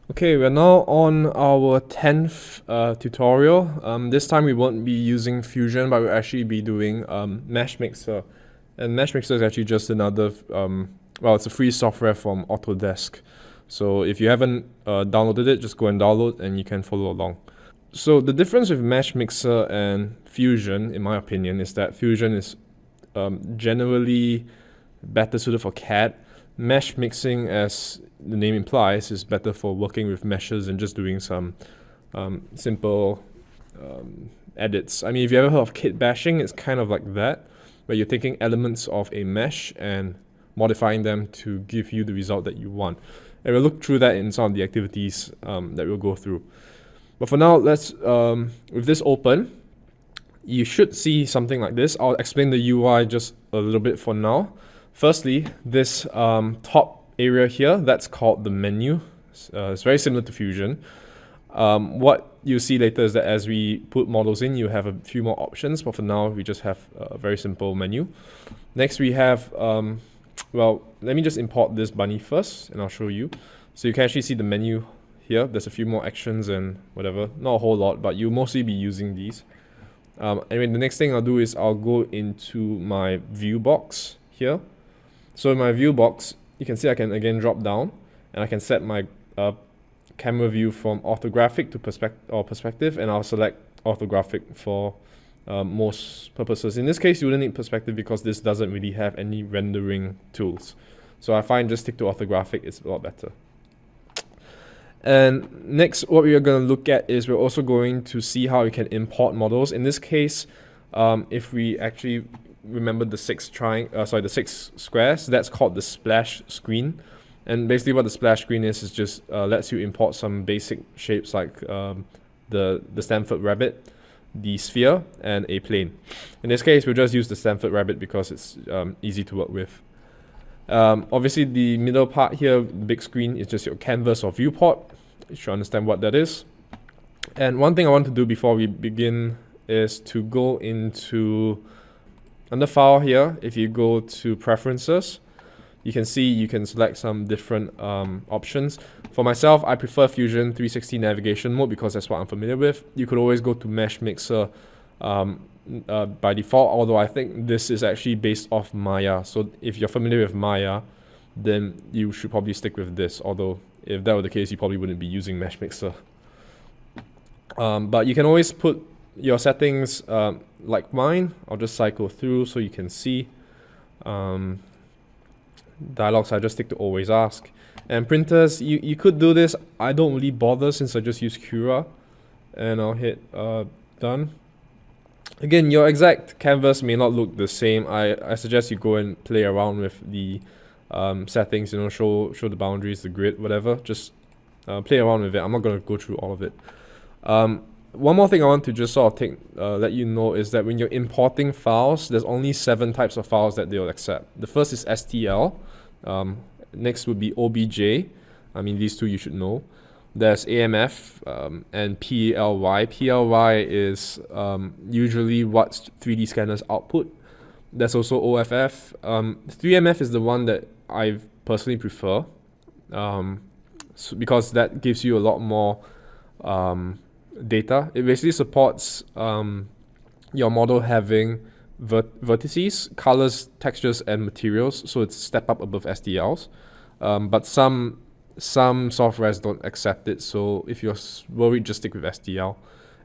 Okay, we're now on our 10th tutorial. This time we won't be using Fusion, but we'll actually be doing Meshmixer. And Meshmixer is actually just another, well, it's a free software from Autodesk. So if you haven't downloaded it, just go and download and you can follow along. So the difference with Meshmixer and Fusion, in my opinion, is that Fusion is generally better suited for CAD. Mesh mixing, as the name implies, is better for working with meshes and just doing some simple edits. I mean, if you ever heard of Kitbashing, it's kind of like that, where you're taking elements of a mesh and modifying them to give you the result that you want. And we'll look through that in some of the activities that we'll go through. But for now, let's, with this open, you should see something like this. I'll explain the UI just a little bit for now. Firstly, this top area here, that's called the menu. It's very similar to Fusion. What you'll see later is that as we put models in, you have a few more options, but for now, we just have a very simple menu. Next, we have, well, let me just import this bunny first, and I'll show you. So you can actually see the menu here. There's a few more actions and whatever. Not a whole lot, but you'll mostly be using these. Anyway, the next thing I'll do is I'll go into my view box here. So in my view box, you can see I can again drop down and I can set my camera view from orthographic to perspective, and I'll select orthographic for most purposes. In this case, you wouldn't need perspective because this doesn't really have any rendering tools. So I find just stick to orthographic is a lot better. And next, what we are going to look at is we're also going to see how we can import models. In this case, if we actually remember the six squares, that's called the splash screen. And basically what the splash screen is just lets you import some basic shapes like the Stanford rabbit, the sphere, and a plane. In this case, we'll just use the Stanford rabbit because it's easy to work with. Obviously, the middle part here, the big screen, is just your canvas or viewport. You should understand what that is. And one thing I want to do before we begin is to go into under File here. If you go to Preferences, you can see you can select some different options. For myself, I prefer Fusion 360 navigation mode because that's what I'm familiar with. You could always go to Meshmixer by default, although I think this is actually based off Maya. So if you're familiar with Maya, then you should probably stick with this, although if that were the case, you probably wouldn't be using Meshmixer. But you can always put your settings like mine. I'll just cycle through so you can see. Dialogues, I just stick to always ask. And printers, you could do this. I don't really bother since I just use Cura. And I'll hit done. Again, your exact canvas may not look the same. I suggest you go and play around with the settings, you know, show the boundaries, the grid, whatever. Just play around with it. I'm not going to go through all of it. One more thing I want to just sort of let you know is that when you're importing files, there's only 7 types of files that they'll accept. The first is STL. Next would be OBJ. I mean, these two you should know. There's AMF and PLY. PLY is usually what 3D scanners output. There's also OFF. 3MF is the one that I personally prefer because that gives you a lot more data. It basically supports your model having vertices, colors, textures, and materials, so it's a step up above STLs. But some softwares don't accept it, so if you're worried, just stick with STL.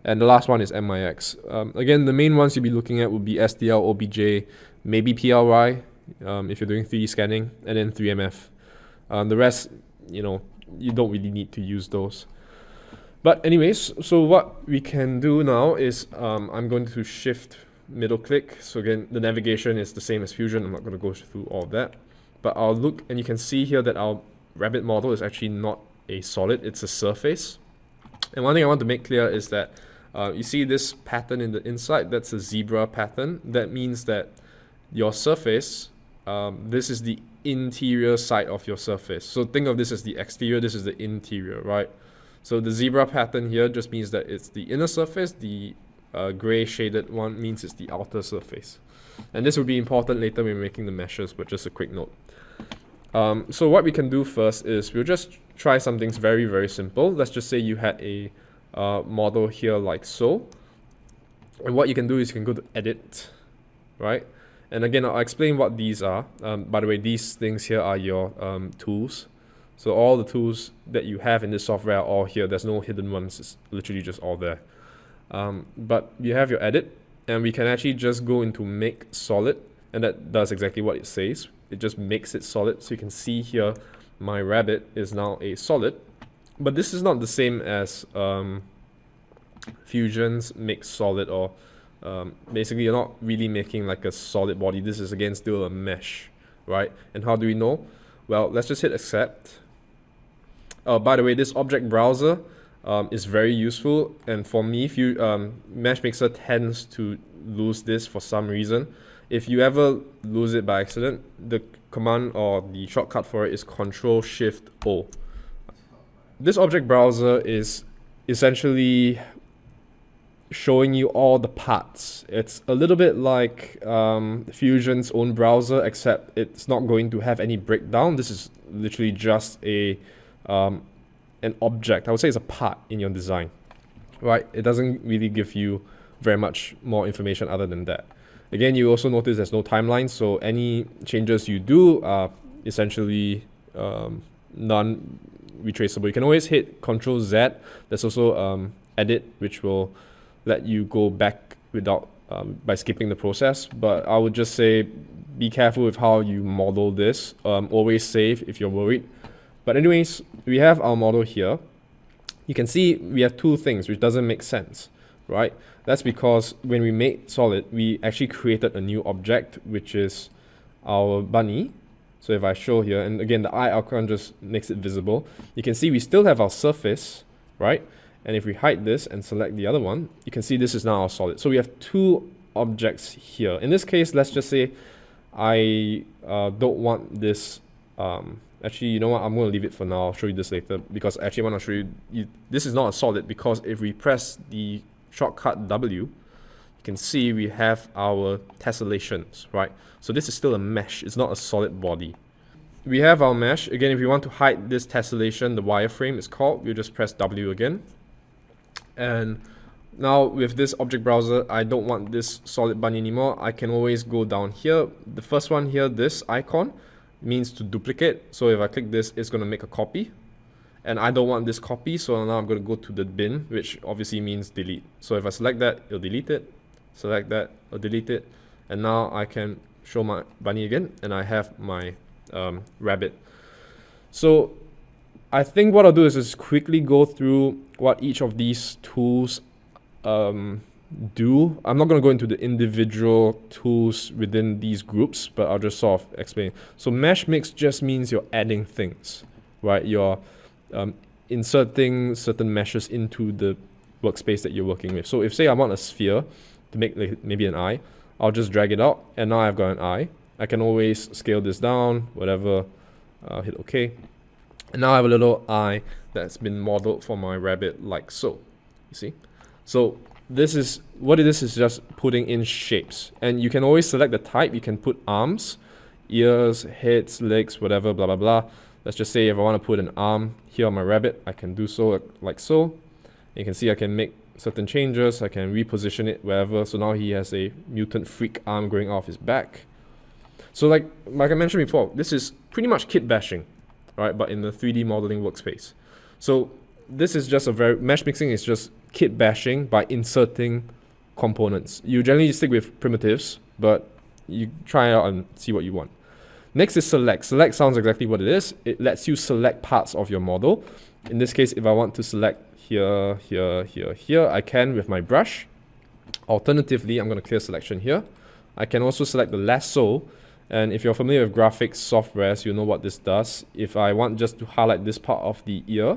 And the last one is MIX. Again, the main ones you'll be looking at would be STL, OBJ, maybe PLY if you're doing 3D scanning, and then 3MF. The rest, you know, you don't really need to use those. But anyways, so what we can do now is I'm going to shift middle click. So again, the navigation is the same as Fusion. I'm not going to go through all of that. But I'll look, and you can see here that our rabbit model is actually not a solid, it's a surface. And one thing I want to make clear is that you see this pattern in the inside, that's a zebra pattern. That means that your surface, this is the interior side of your surface. So think of this as the exterior, this is the interior, right? So the zebra pattern here just means that it's the inner surface, the gray shaded one means it's the outer surface. And this will be important later when we're making the meshes, but just a quick note. So what we can do first is we'll just try some things very, very simple. Let's just say you had a model here like so. And what you can do is you can go to edit, right? And again, I'll explain what these are. By the way, these things here are your tools. So all the tools that you have in this software are all here. There's no hidden ones. It's literally just all there. But you have your edit, and we can actually just go into make solid, and that does exactly what it says. It just makes it solid. So you can see here, my rabbit is now a solid. But this is not the same as Fusion's make solid, or basically you're not really making like a solid body. This is again still a mesh, right? And how do we know? Well, let's just hit accept. Oh, by the way, this object browser is very useful, and for me, if you Meshmixer tends to lose this for some reason. If you ever lose it by accident, the command or the shortcut for it is Control-Shift-O. This object browser is essentially showing you all the parts. It's a little bit like Fusion's own browser, except it's not going to have any breakdown. This is literally just an object. I would say it's a part in your design, right? It doesn't really give you very much more information other than that. Again, you also notice there's no timeline, so any changes you do are essentially non-retraceable. You can always hit Ctrl-Z. There's also edit, which will let you go back without by skipping the process. But I would just say be careful with how you model this. Always save if you're worried. But anyways, we have our model here. You can see we have two things, which doesn't make sense, right? That's because when we made solid, we actually created a new object, which is our bunny. So if I show here, and again, the eye icon just makes it visible. You can see we still have our surface, right? And if we hide this and select the other one, you can see this is now our solid. So we have two objects here. In this case, let's just say I don't want this. Actually, you know what? I'm going to leave it for now. I'll show you this later, because actually I want to show you, this is not a solid, because if we press the shortcut W, you can see we have our tessellations, right? So this is still a mesh. It's not a solid body. We have our mesh. Again, if you want to hide this tessellation, the wireframe is called, you just press W again. And now with this object browser, I don't want this solid bunny anymore. I can always go down here. The first one here, this icon, means to duplicate. So if I click this, it's going to make a copy. And I don't want this copy, so now I'm going to go to the bin, which obviously means delete. So if I select that, it'll delete it. Select that, it'll delete it. And now I can show my bunny again, and I have my rabbit. So I think what I'll do is just quickly go through what each of these tools do. I'm not going to go into the individual tools within these groups, but I'll just sort of explain. So mesh mix just means you're adding things, right? You're inserting certain meshes into the workspace that you're working with. So if, say, I want a sphere to make like maybe an eye, I'll just drag it out, and now I've got an eye. I can always scale this down, whatever, hit OK. And now I have a little eye that's been modeled for my rabbit like so, you see? So this is, what it is just putting in shapes. And you can always select the type. You can put arms, ears, heads, legs, whatever, blah, blah, blah. Let's just say if I want to put an arm here on my rabbit, I can do so like so. And you can see I can make certain changes. I can reposition it wherever. So now he has a mutant freak arm growing off his back. So like I mentioned before, this is pretty much kitbashing, right? But in the 3D modeling workspace. So this is just a very, mesh mixing is just kitbashing by inserting components. You generally stick with primitives, but you try it out and see what you want. Next is select. Select sounds exactly what it is. It lets you select parts of your model. In this case, if I want to select here, here, here, here, I can with my brush. Alternatively, I'm going to clear selection here. I can also select the lasso. And if you're familiar with graphics softwares, you know what this does. If I want just to highlight this part of the ear,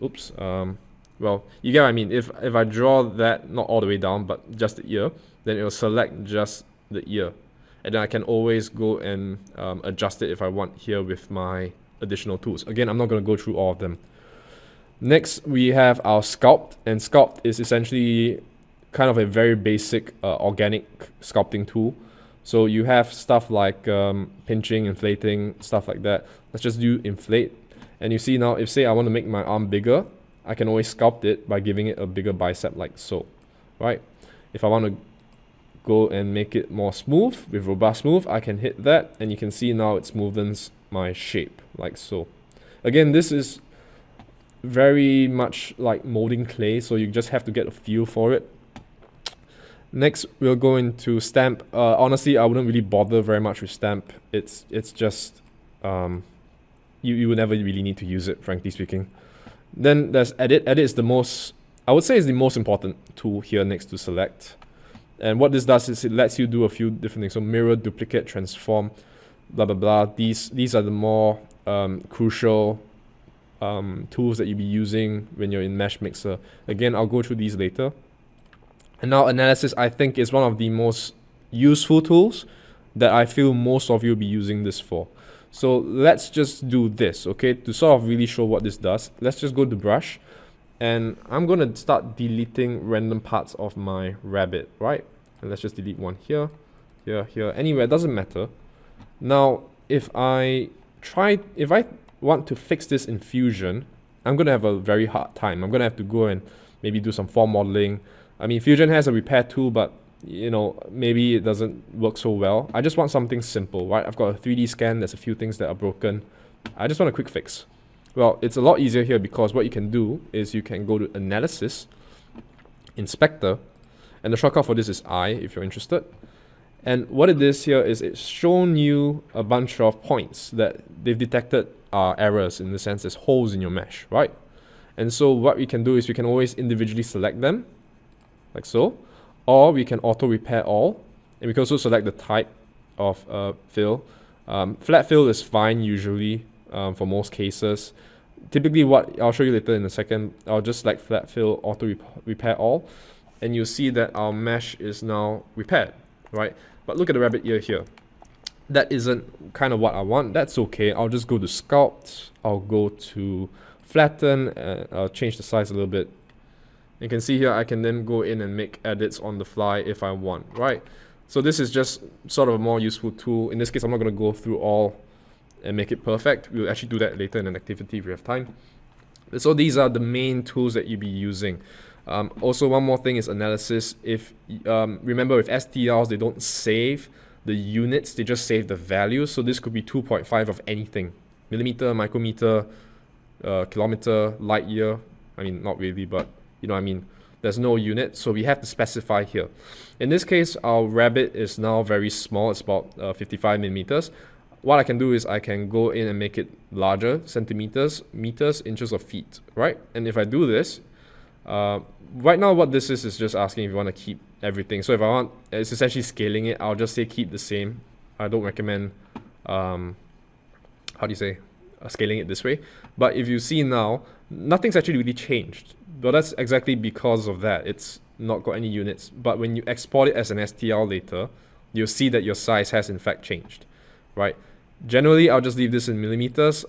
oops, well, you get what I mean. If I draw that, not all the way down, but just the ear, then it will select just the ear. And then I can always go and adjust it if I want here with my additional tools. Again, I'm not going to go through all of them. Next, we have our sculpt. And sculpt is essentially kind of a very basic organic sculpting tool. So you have stuff like pinching, inflating, stuff like that. Let's just do inflate. And you see now, if say I want to make my arm bigger, I can always sculpt it by giving it a bigger bicep like so, right? If I want to go and make it more smooth with robust smooth, I can hit that, and you can see now it smoothens my shape like so. Again, this is very much like molding clay, so you just have to get a feel for it. Next, we'll go into stamp. Honestly, I wouldn't really bother very much with stamp. It's just you would never really need to use it, frankly speaking. Then there's edit. Edit is the most, I would say, is the most important tool here next to select. And what this does is it lets you do a few different things. So mirror, duplicate, transform, blah blah blah. These are the more crucial tools that you'll be using when you're in Meshmixer. Again, I'll go through these later. And now analysis, I think, is one of the most useful tools that I feel most of you will be using this for. So let's just do this, okay? To sort of really show what this does, let's just go to brush. And I'm going to start deleting random parts of my rabbit, right? And let's just delete one here, here, here, anywhere, it doesn't matter. Now, if I want to fix this in Fusion, I'm going to have a very hard time. I'm going to have to go and maybe do some form modeling. I mean, Fusion has a repair tool, but you know, maybe it doesn't work so well. I just want something simple, right? I've got a 3D scan, there's a few things that are broken. I just want a quick fix. Well, it's a lot easier here because what you can do is you can go to Analysis, Inspector, and the shortcut for this is I, if you're interested. And what it is here is it's shown you a bunch of points that they've detected are errors, in the sense there's holes in your mesh, right? And so what we can do is we can always individually select them, like so, or we can auto repair all, and we can also select the type of fill. Flat fill is fine usually for most cases. Typically, what I'll show you later in a second, I'll just select flat fill, auto repair all, and you'll see that our mesh is now repaired, right? But look at the rabbit ear here. That isn't kind of what I want. That's okay. I'll just go to sculpt. I'll go to flatten, and I'll change the size a little bit. You can see here I can then go in and make edits on the fly if I want, right? So this is just sort of a more useful tool. In this case, I'm not going to go through all and make it perfect. We'll actually do that later in an activity if we have time. So these are the main tools that you'll be using. Also, one more thing is analysis. If remember, with STLs, they don't save the units, they just save the values. So this could be 2.5 of anything. Millimeter, micrometer, kilometer, light year. I mean, not really, but you know what I mean. There's no unit, so we have to specify here. In this case, our rabbit is now very small. It's about 55 millimeters. What I can do is I can go in and make it larger, centimeters, meters, inches, or feet, right? And if I do this, right now what this is just asking if you want to keep everything. So if I want, it's essentially scaling it. I'll just say keep the same. I don't recommend, scaling it this way. But if you see now, nothing's actually really changed. But that's exactly because of that. It's not got any units. But when you export it as an STL later, you'll see that your size has in fact changed, right? Generally, I'll just leave this in millimeters.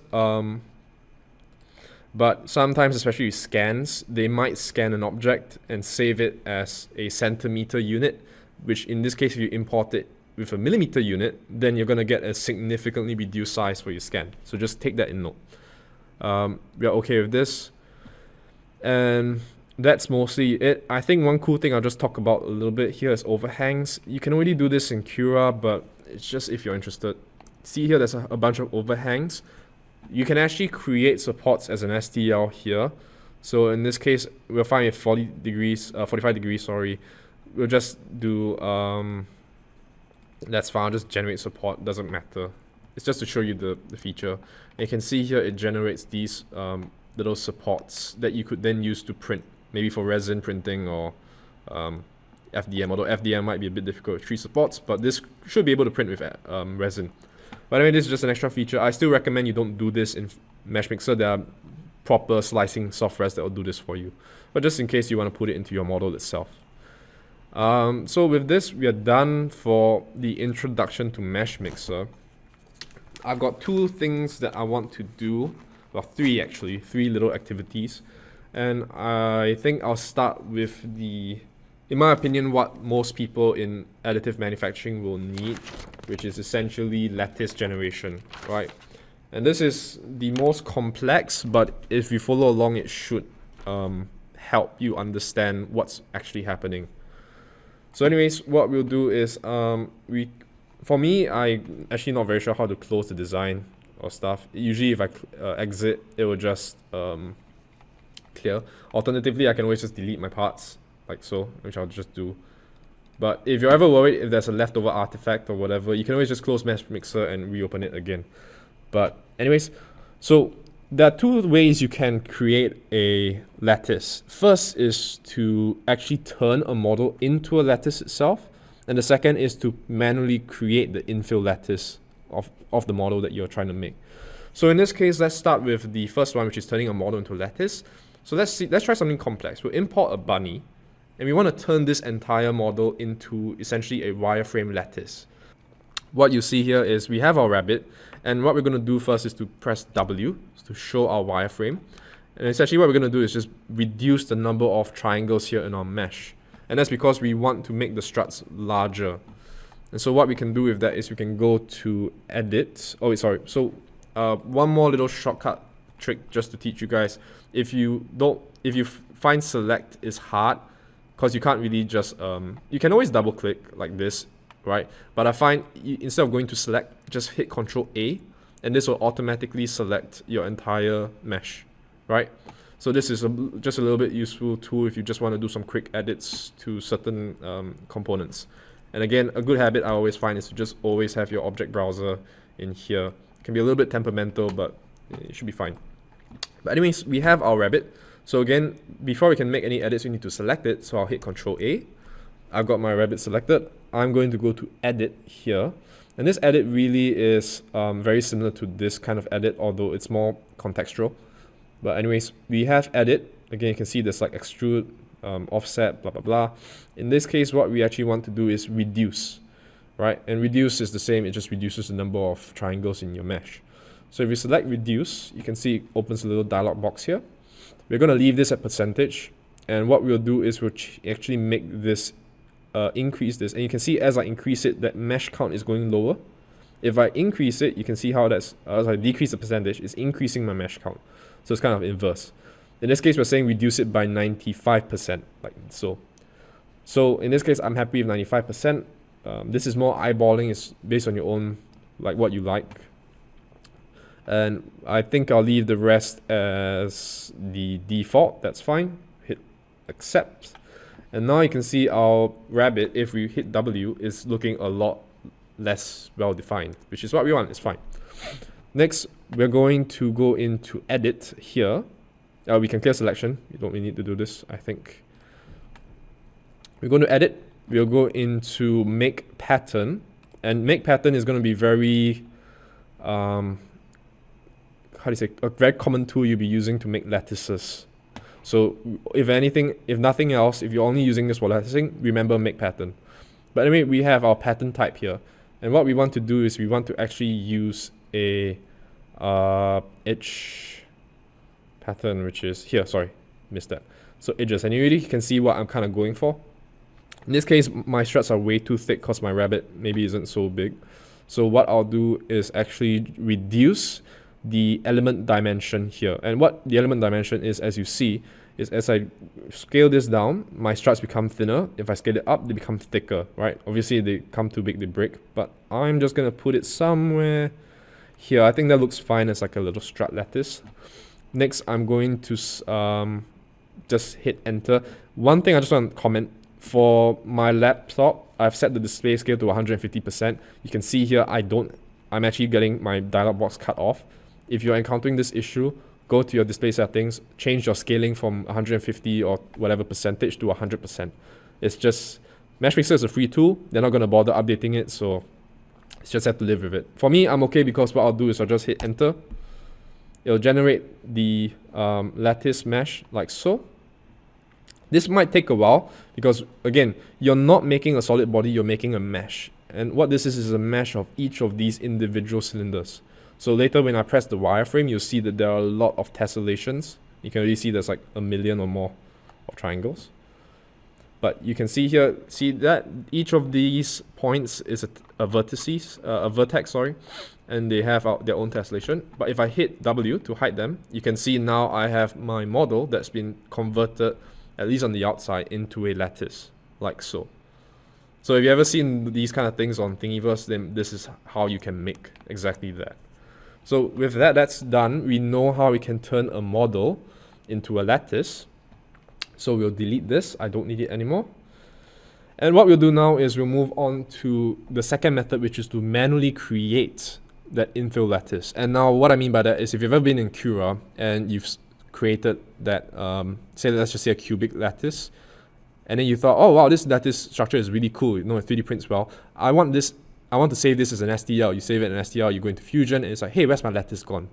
But sometimes, especially with scans, they might scan an object and save it as a centimeter unit, which in this case, if you import it with a millimeter unit, then you're going to get a significantly reduced size for your scan. So just take that in note. We are okay with this. And that's mostly it. I think one cool thing I'll just talk about a little bit here is overhangs. You can already do this in Cura, but it's just if you're interested. See here, there's a bunch of overhangs. You can actually create supports as an STL here. So in this case, we'll find it 45 degrees, sorry. We'll just do, that's fine, I'll just generate support, doesn't matter. It's just to show you the feature. And you can see here, it generates these little supports that you could then use to print, maybe for resin printing or FDM, although FDM might be a bit difficult with 3 supports, but this should be able to print with resin. But anyway, this is just an extra feature. I still recommend you don't do this in Meshmixer. There are proper slicing softwares that will do this for you. But just in case you want to put it into your model itself. So with this, we are done for the introduction to Meshmixer. I've got 2 things that I want to do. Well, 3 actually. 3 little activities. And I think I'll start with in my opinion, what most people in additive manufacturing will need, which is essentially lattice generation, right? And this is the most complex, but if you follow along, it should help you understand what's actually happening. So anyways, what we'll do is, for me, I'm actually not very sure how to close the design or stuff. Usually if I exit, it will just clear. Alternatively, I can always just delete my parts, like so, which I'll just do. But if you're ever worried if there's a leftover artifact or whatever, you can always just close Meshmixer and reopen it again. But anyways, so there are two ways you can create a lattice. First is to actually turn a model into a lattice itself. And the second is to manually create the infill lattice of the model that you're trying to make. So in this case, let's start with the first one, which is turning a model into a lattice. So let's try something complex. We'll import a bunny, and we want to turn this entire model into essentially a wireframe lattice. What you see here is we have our rabbit, and what we're going to do first is to press W to show our wireframe. And essentially what we're going to do is just reduce the number of triangles here in our mesh. And that's because we want to make the struts larger. And so what we can do with that is we can go to edit. Oh, sorry. So one more little shortcut trick just to teach you guys. If you find select is hard, because you can't really just, you can always double click like this, right? But I find instead of going to select, just hit Ctrl A, and this will automatically select your entire mesh, right? So this is just a little bit useful tool if you just want to do some quick edits to certain components. And again, a good habit I always find is to just always have your object browser in here. It can be a little bit temperamental, but it should be fine. But anyways, we have our rabbit. So again, before we can make any edits, we need to select it. So I'll hit Ctrl A. I've got my rabbit selected. I'm going to go to edit here. And this edit really is very similar to this kind of edit, although it's more contextual. But anyways, we have edit. Again, you can see there's like extrude, offset, blah, blah, blah. In this case, what we actually want to do is reduce, right? And reduce is the same. It just reduces the number of triangles in your mesh. So if you select reduce, you can see it opens a little dialog box here. We're going to leave this at percentage. And what we'll do is we'll actually make this increase this, and you can see as I increase it, that mesh count is going lower. If I increase it, you can see how that's, as I decrease the percentage, it's increasing my mesh count. So it's kind of inverse. In this case, we're saying reduce it by 95%, like so. So in this case, I'm happy with 95%. This is more eyeballing, it's based on your own, like what you like. And I think I'll leave the rest as the default, that's fine. Hit accept. And now you can see our rabbit, if we hit W, is looking a lot less well defined, which is what we want, it's fine. Next, we're going to go into edit here. We can clear selection, you don't really need to do this, I think. We're going to edit, we'll go into make pattern, and make pattern is going to be very, how do you say, a very common tool you'll be using to make lattices. So if nothing else, if you're only using this for latticing, remember make pattern. But anyway, we have our pattern type here. And what we want to do is we want to actually use a edge pattern, which is here, sorry, missed that. So edges, and you really can see what I'm kind of going for. In this case, my struts are way too thick because my rabbit maybe isn't so big. So what I'll do is actually reduce the element dimension here. And what the element dimension is, as you see, is as I scale this down, my struts become thinner. If I scale it up, they become thicker, right? Obviously, they come too big, they break. But I'm just going to put it somewhere here. I think that looks fine as like a little strut lattice. Next, I'm going to just hit enter. One thing I just want to comment, for my laptop, I've set the display scale to 150%. You can see here, I'm actually getting my dialog box cut off. If you're encountering this issue, go to your display settings, change your scaling from 150 or whatever percentage to 100%. It's just, Meshmixer is a free tool. They're not going to bother updating it, so it's just have to live with it. For me, I'm okay because what I'll do is I'll just hit enter. It'll generate the lattice mesh like so. This might take a while because, again, you're not making a solid body, you're making a mesh. And what this is a mesh of each of these individual cylinders. So later when I press the wireframe, you'll see that there are a lot of tessellations. You can already see there's like 1 million or more of triangles. But you can see here, see that each of these points is a vertex, sorry, and they have their own tessellation. But if I hit W to hide them, you can see now I have my model that's been converted, at least on the outside, into a lattice, like so. So if you ever seen these kind of things on Thingiverse, then this is how you can make exactly that. So with that's done, we know how we can turn a model into a lattice. So we'll delete this, I don't need it anymore. And what we'll do now is we'll move on to the second method, which is to manually create that infill lattice. And now what I mean by that is if you've ever been in Cura and you've created that, say let's just say a cubic lattice, and then you thought, oh wow, this lattice structure is really cool, you know, it 3D prints well. I want to save this as an STL. You save it in STL, you go into Fusion, and it's like, hey, where's my lattice gone?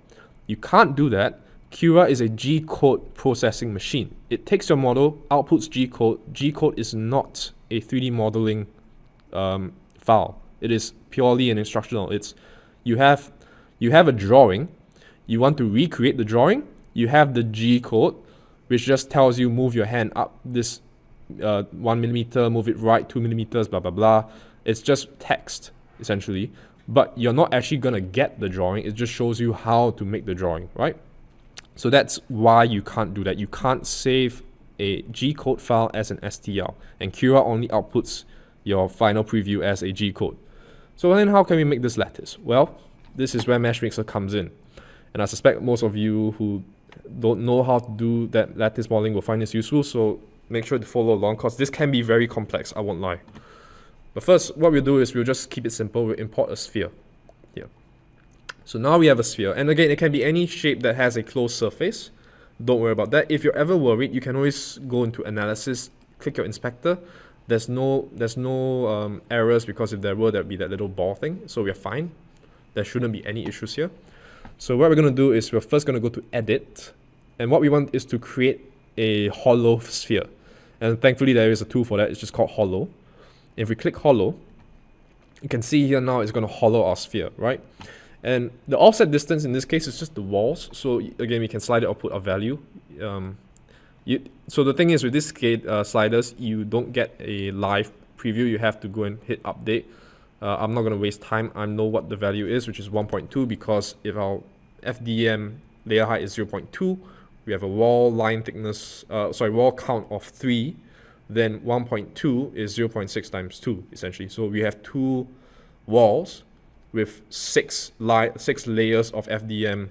You can't do that. Cura is a G-code processing machine. It takes your model, outputs G-code. G-code is not a 3D modeling file. It is purely an instructional. It's you have a drawing. You want to recreate the drawing. You have the G-code, which just tells you move your hand up this 1 millimeter, move it right 2 millimeters, blah blah blah. It's just text essentially, but you're not actually gonna get the drawing. It just shows you how to make the drawing, right? So that's why you can't do that. You can't save a G-code file as an STL, and Cura only outputs your final preview as a G-code. So then how can we make this lattice? Well, this is where Meshmixer comes in. And I suspect most of you who don't know how to do that lattice modeling will find this useful, so make sure to follow along because this can be very complex, I won't lie. But first, what we'll do is we'll just keep it simple. We'll import a sphere here. So now we have a sphere, and again, it can be any shape that has a closed surface. Don't worry about that. If you're ever worried, you can always go into analysis, click your inspector. There's no errors, because if there were, there'd be that little ball thing. So we're fine. There shouldn't be any issues here. So what we're going to do is we're first going to go to edit, and what we want is to create a hollow sphere. And thankfully there is a tool for that. It's just called hollow. If we click hollow, you can see here now it's going to hollow our sphere, right? And the offset distance in this case is just the walls. So again, we can slide it or put a value. So the thing is with this CAD sliders, you don't get a live preview. You have to go and hit update. I'm not going to waste time. I know what the value is, which is 1.2, because if our FDM layer height is 0.2, we have a wall line thickness, wall count of 3, then 1.2 is 0.6 times 2, essentially. So we have 2 walls with 6 layers of FDM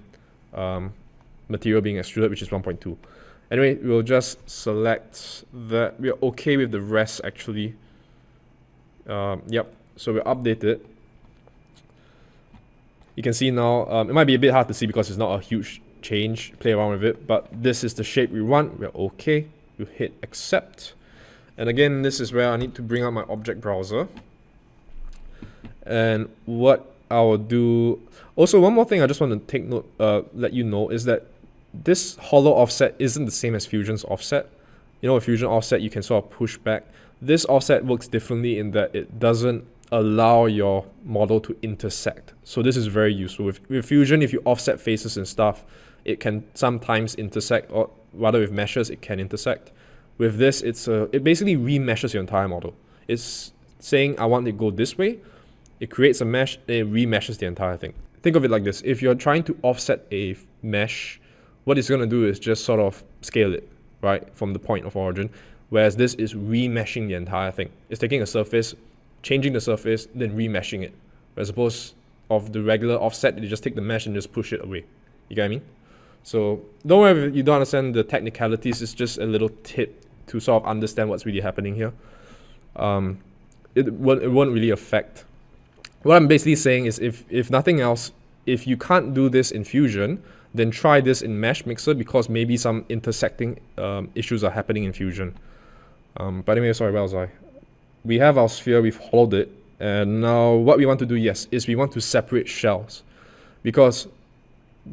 material being extruded, which is 1.2. Anyway, we'll just select that. We're okay with the rest, actually. Yep, so we'll update it. You can see now, it might be a bit hard to see because it's not a huge change, play around with it, but this is the shape we want. We're okay. You hit accept. And again, this is where I need to bring up my object browser. And what I will do, also one more thing I just want to take note, let you know, is that this hollow offset isn't the same as Fusion's offset. You know, with Fusion offset, you can sort of push back. This offset works differently in that it doesn't allow your model to intersect. So this is very useful. With Fusion, if you offset faces and stuff, it can sometimes intersect, or rather with meshes, it can intersect. With this, it basically remeshes your entire model. It's saying, I want it to go this way. It creates a mesh, it remeshes the entire thing. Think of it like this. If you're trying to offset a mesh, what it's going to do is just sort of scale it, right, from the point of origin. Whereas this is remeshing the entire thing. It's taking a surface, changing the surface, then remeshing it. As opposed of the regular offset, you just take the mesh and just push it away. You get what I mean? So don't worry if you don't understand the technicalities. It's just a little tip to sort of understand what's really happening here. It won't really affect. What I'm basically saying is, if nothing else, if you can't do this in Fusion, then try this in Meshmixer, because maybe some intersecting issues are happening in Fusion. But anyway, sorry, where was I? We have our sphere, we've hollowed it, and now what we want to do, yes, is we want to separate shells. Because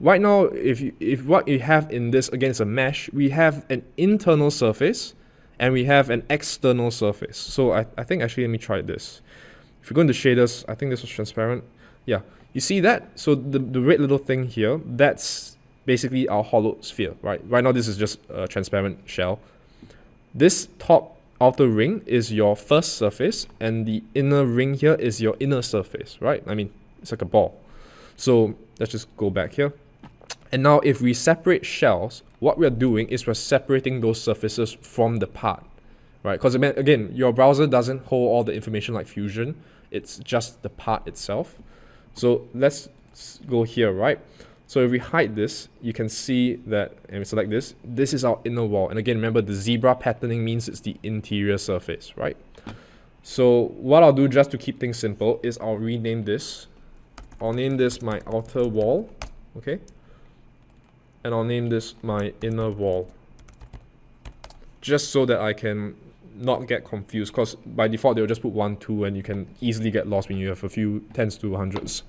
right now, if what you have in this, again, is a mesh, we have an internal surface, and we have an external surface. So I think, actually, let me try this. If we go into shaders, I think this was transparent. Yeah, you see that? So the red little thing here, that's basically our hollow sphere, right? Right now, this is just a transparent shell. This top outer ring is your first surface, and the inner ring here is your inner surface, right? I mean, it's like a ball. So let's just go back here. And now if we separate shells, what we're doing is we're separating those surfaces from the part, right? Because again, your browser doesn't hold all the information like Fusion. It's just the part itself. So let's go here, right? So if we hide this, you can see that, and we select this, this is our inner wall. And again, remember the zebra patterning means it's the interior surface, right? So what I'll do just to keep things simple is I'll rename this. I'll name this my outer wall, okay? And I'll name this my inner wall. Just so that I can not get confused, because by default they'll just put 1, 2, and you can easily get lost when you have a few tens to hundreds.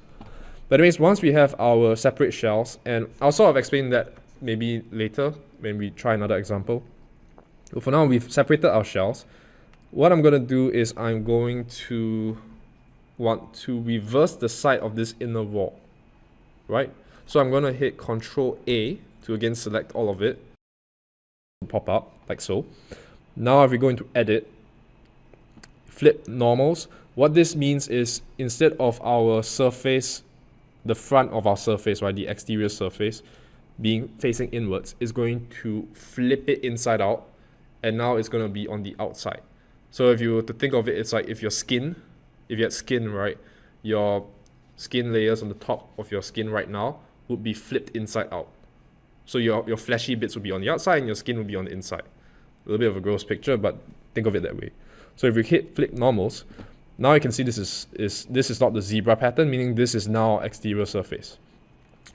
But anyways, once we have our separate shells, and I'll sort of explain that maybe later when we try another example. But for now, we've separated our shells. What I'm going to do is I'm going to want to reverse the side of this inner wall, right? So I'm going to hit Control A to again select all of it. Pop up like so. Now if we go into Edit, Flip Normals, what this means is instead of our surface, the front of our surface, right, the exterior surface being facing inwards, is going to flip it inside out, and now it's going to be on the outside. So if you were to think of it, it's like if you had skin, right, your skin layers on the top of your skin right now would be flipped inside out. So your fleshy bits will be on the outside and your skin will be on the inside. A little bit of a gross picture, but think of it that way. So if we hit Flip Normals, now you can see this is not the zebra pattern, meaning this is now exterior surface.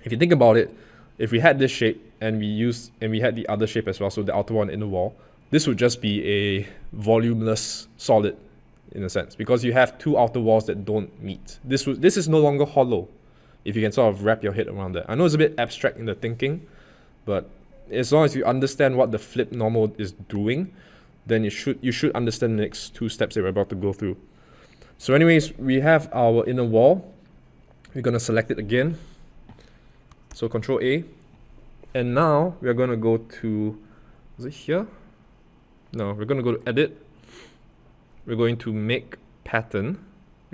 If you think about it, if we had this shape and we had the other shape as well, so the outer wall and inner wall, this would just be a volumeless solid in a sense, because you have two outer walls that don't meet. This is no longer hollow, if you can sort of wrap your head around that. I know it's a bit abstract in the thinking, but as long as you understand what the flip normal is doing, then you should understand the next two steps that we're about to go through. So anyways, we have our inner wall. We're going to select it again. So Control A. And now we're going to go to, is it here? No, we're going to go to Edit. We're going to Make Pattern.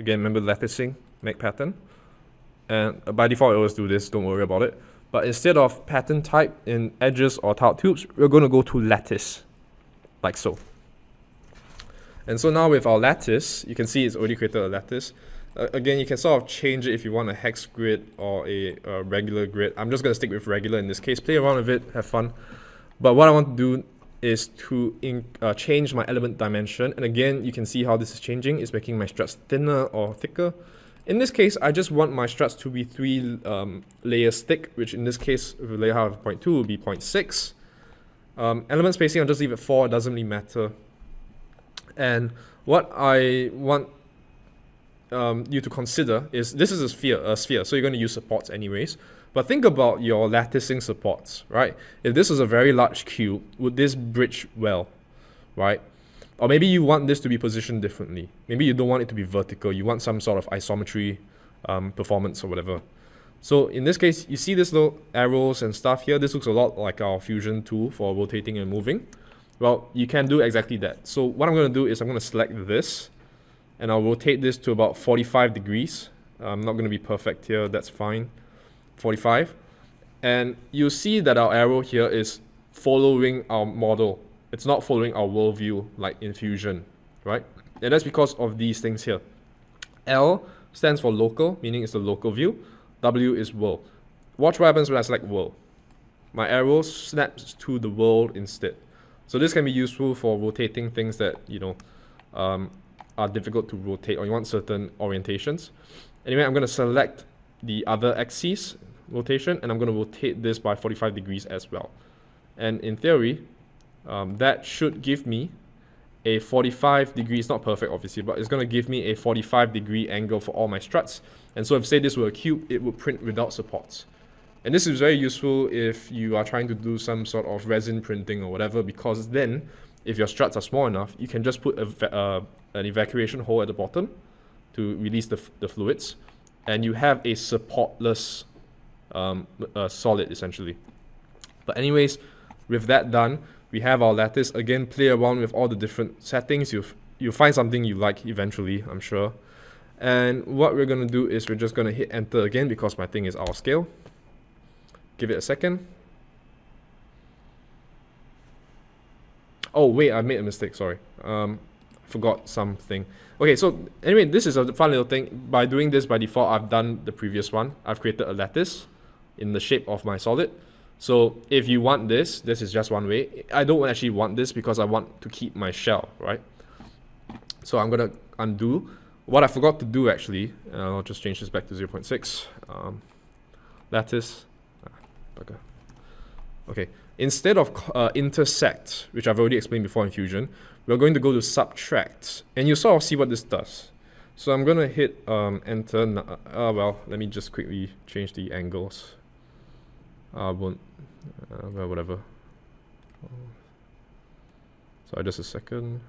Again, remember Latticing, Make Pattern. And by default, I always do this, don't worry about it. But instead of pattern type in edges or tile tubes, we're going to go to lattice, like so. And so now with our lattice, you can see it's already created a lattice. Again, you can sort of change it if you want a hex grid or a regular grid. I'm just going to stick with regular in this case. Play around with it, have fun. But what I want to do is to change my element dimension. And again, you can see how this is changing. It's making my struts thinner or thicker. In this case, I just want my struts to be 3 layers thick, which in this case, with a layer height of 0.2 will be 0.6. Element spacing, I'll just leave it 4, it doesn't really matter. And what I want you to consider is, this is a sphere, so you're going to use supports anyways. But think about your latticing supports, right? If this is a very large cube, would this bridge well, right? Or maybe you want this to be positioned differently. Maybe you don't want it to be vertical. You want some sort of isometry performance or whatever. So in this case, you see this little arrows and stuff here. This looks a lot like our Fusion tool for rotating and moving. Well, you can do exactly that. So what I'm going to do is I'm going to select this, and I'll rotate this to about 45 degrees. I'm not going to be perfect here. That's fine. 45. And you'll see that our arrow here is following our model. It's not following our worldview like in Fusion, right? And that's because of these things here. L stands for local, meaning it's the local view. W is world. Watch what happens when I select world. My arrow snaps to the world instead. So this can be useful for rotating things that, you know, are difficult to rotate, or you want certain orientations. Anyway, I'm going to select the other axis rotation, and I'm going to rotate this by 45 degrees as well. And in theory, that should give me a 45 degrees, not perfect obviously, but it's going to give me a 45 degree angle for all my struts. And so if say this were a cube, it would print without supports. And this is very useful if you are trying to do some sort of resin printing or whatever, because then if your struts are small enough, you can just put an evacuation hole at the bottom to release the fluids, and you have a supportless solid essentially. But anyways, with that done, We have our lattice. Again, play around with all the different settings. You'll find something you like eventually, I'm sure. And what we're going to do is we're just going to hit enter again because my thing is our scale. Give it a second. Oh wait, I made a mistake, sorry. Forgot something. Okay, so anyway, this is a fun little thing. By doing this by default, I've done the previous one. I've created a lattice in the shape of my solid. So if you want this is just one way. I don't actually want this because I want to keep my shell, right? So I'm gonna undo. What I forgot to do actually, I'll just change this back to 0.6. Lattice. Okay, instead of intersect, which I've already explained before in Fusion, we're going to go to subtract, and you sort of see what this does. So I'm gonna hit enter. Well, let me just quickly change the angles. Well, whatever. Sorry, just a second.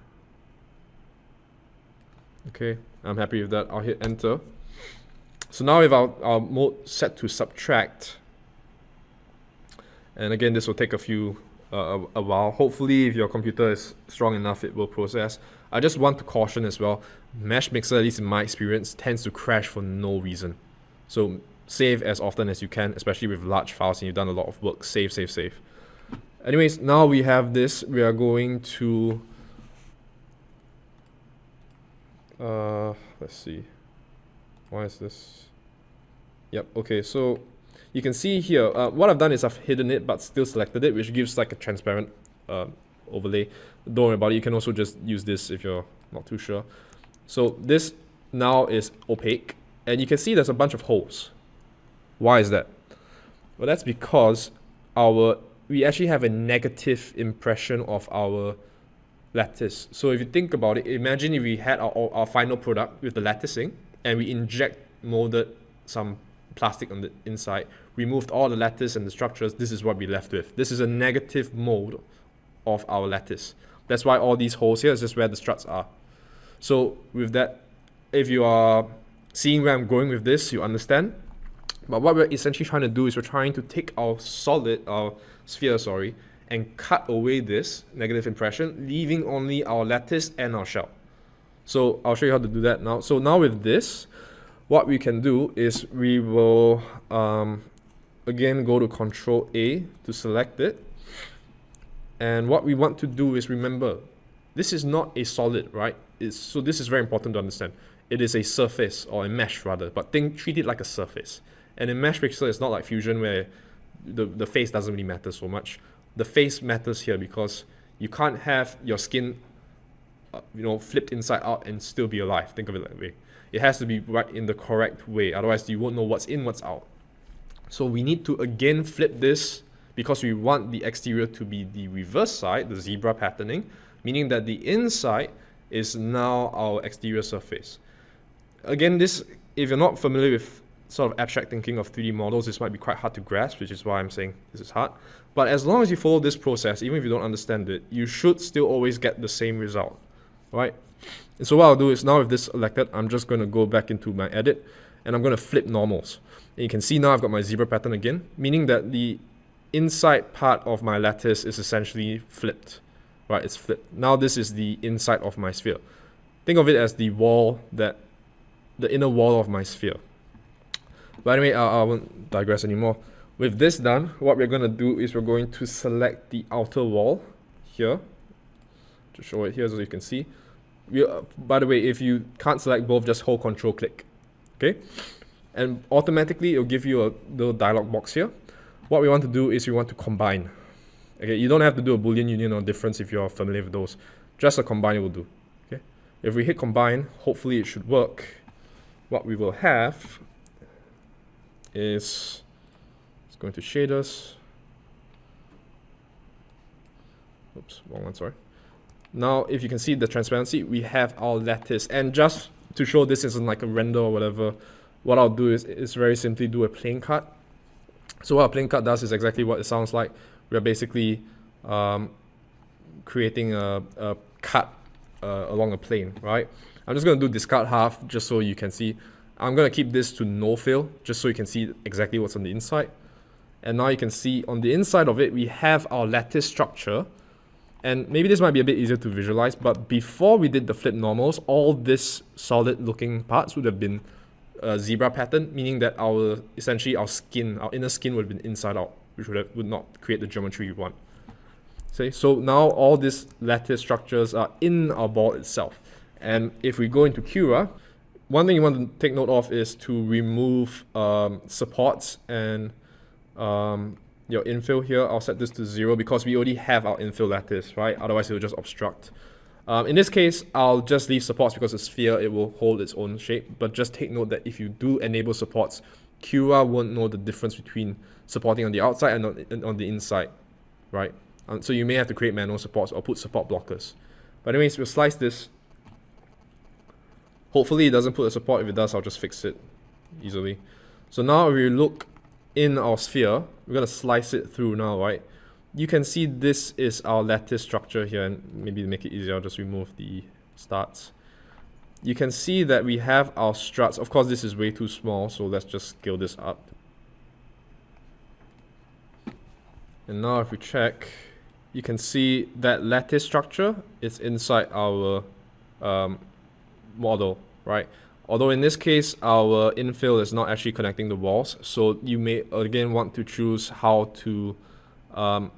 Okay, I'm happy with that. I'll hit enter. So now we have our mode set to subtract. And again, this will take a while. Hopefully, if your computer is strong enough, it will process. I just want to caution as well, Meshmixer, at least in my experience, tends to crash for no reason. So save as often as you can, especially with large files and you've done a lot of work. Save. Anyways, now we have this. We are going to let's see. Why is this? Yep, okay, so you can see here, what I've done is I've hidden it but still selected it, which gives like a transparent overlay. Don't worry about it, you can also just use this if you're not too sure. So this now is opaque, and you can see there's a bunch of holes. Why is that? Well, that's because we actually have a negative impression of our lattice. So if you think about it, imagine if we had our final product with the latticing and we molded some plastic on the inside, removed all the lattice and the structures, this is what we're left with. This is a negative mold of our lattice. That's why all these holes here is just where the struts are. So with that, if you are seeing where I'm going with this, you understand. But what we're essentially trying to do is we're trying to take our sphere, and cut away this negative impression, leaving only our lattice and our shell. So I'll show you how to do that now. So now with this, what we can do is we will again go to Control A to select it. And what we want to do is, remember, this is not a solid, right? So this is very important to understand. It is a surface, or a mesh rather, but treat it like a surface. And in Meshmixer, it's not like Fusion where the face doesn't really matter so much. The face matters here because you can't have your skin flipped inside out and still be alive. Think of it that way. It has to be right in the correct way, otherwise you won't know what's in, what's out. So we need to again flip this because we want the exterior to be the reverse side, the zebra patterning, meaning that the inside is now our exterior surface. Again, this, if you're not familiar with sort of abstract thinking of 3D models, this might be quite hard to grasp, which is why I'm saying this is hard. But as long as you follow this process, even if you don't understand it, you should still always get the same result, right? And so what I'll do is, now with this selected, I'm just going to go back into my edit and I'm going to flip normals. And you can see now I've got my zebra pattern again, meaning that the inside part of my lattice is essentially flipped, right? It's flipped. Now this is the inside of my sphere. Think of it as the inner wall of my sphere. But anyway, I won't digress anymore. With this done, what we're going to do is we're going to select the outer wall here. Just show it here so you can see. By the way, if you can't select both, just hold Control click. Okay? And automatically it'll give you a little dialog box here. What we want to do is we want to combine. Okay, you don't have to do a Boolean union or difference if you're familiar with those. Just a combine will do. Okay? If we hit combine, hopefully it should work. What we will have is, it's going to shaders. Oops, wrong one, sorry. Now, if you can see the transparency, we have our lattice. And just to show this isn't like a render or whatever, what I'll do is very simply do a plane cut. So what a plane cut does is exactly what it sounds like. We're basically creating a cut along a plane, right? I'm just going to do discard half just so you can see. I'm going to keep this to no fill just so you can see exactly what's on the inside. And now you can see on the inside of it, we have our lattice structure And maybe this might be a bit easier to visualize, but before we did the flip normals, all this solid looking parts would have been a zebra pattern, meaning that essentially our inner skin would have been inside out, which would not create the geometry we want. Okay, so now all these lattice structures are in our board itself. And if we go into Cura, one thing you want to take note of is to remove supports and your infill here. I'll set this to 0 because we already have our infill lattice, right? Otherwise it will just obstruct. In this case, I'll just leave supports because it's sphere, it will hold its own shape. But just take note that if you do enable supports, Cura won't know the difference between supporting on the outside and on the inside, right? So you may have to create manual supports or put support blockers. But anyways, we'll slice this. Hopefully it doesn't put a support. If it does, I'll just fix it easily. So now if we look in our sphere, we're going to slice it through now, right? You can see this is our lattice structure here, and maybe to make it easier, I'll just remove the starts. You can see that we have our struts. Of course, this is way too small, so let's just scale this up. And now if we check, you can see that lattice structure is inside our model, right? Although in this case, our infill is not actually connecting the walls, so you may again want to choose how to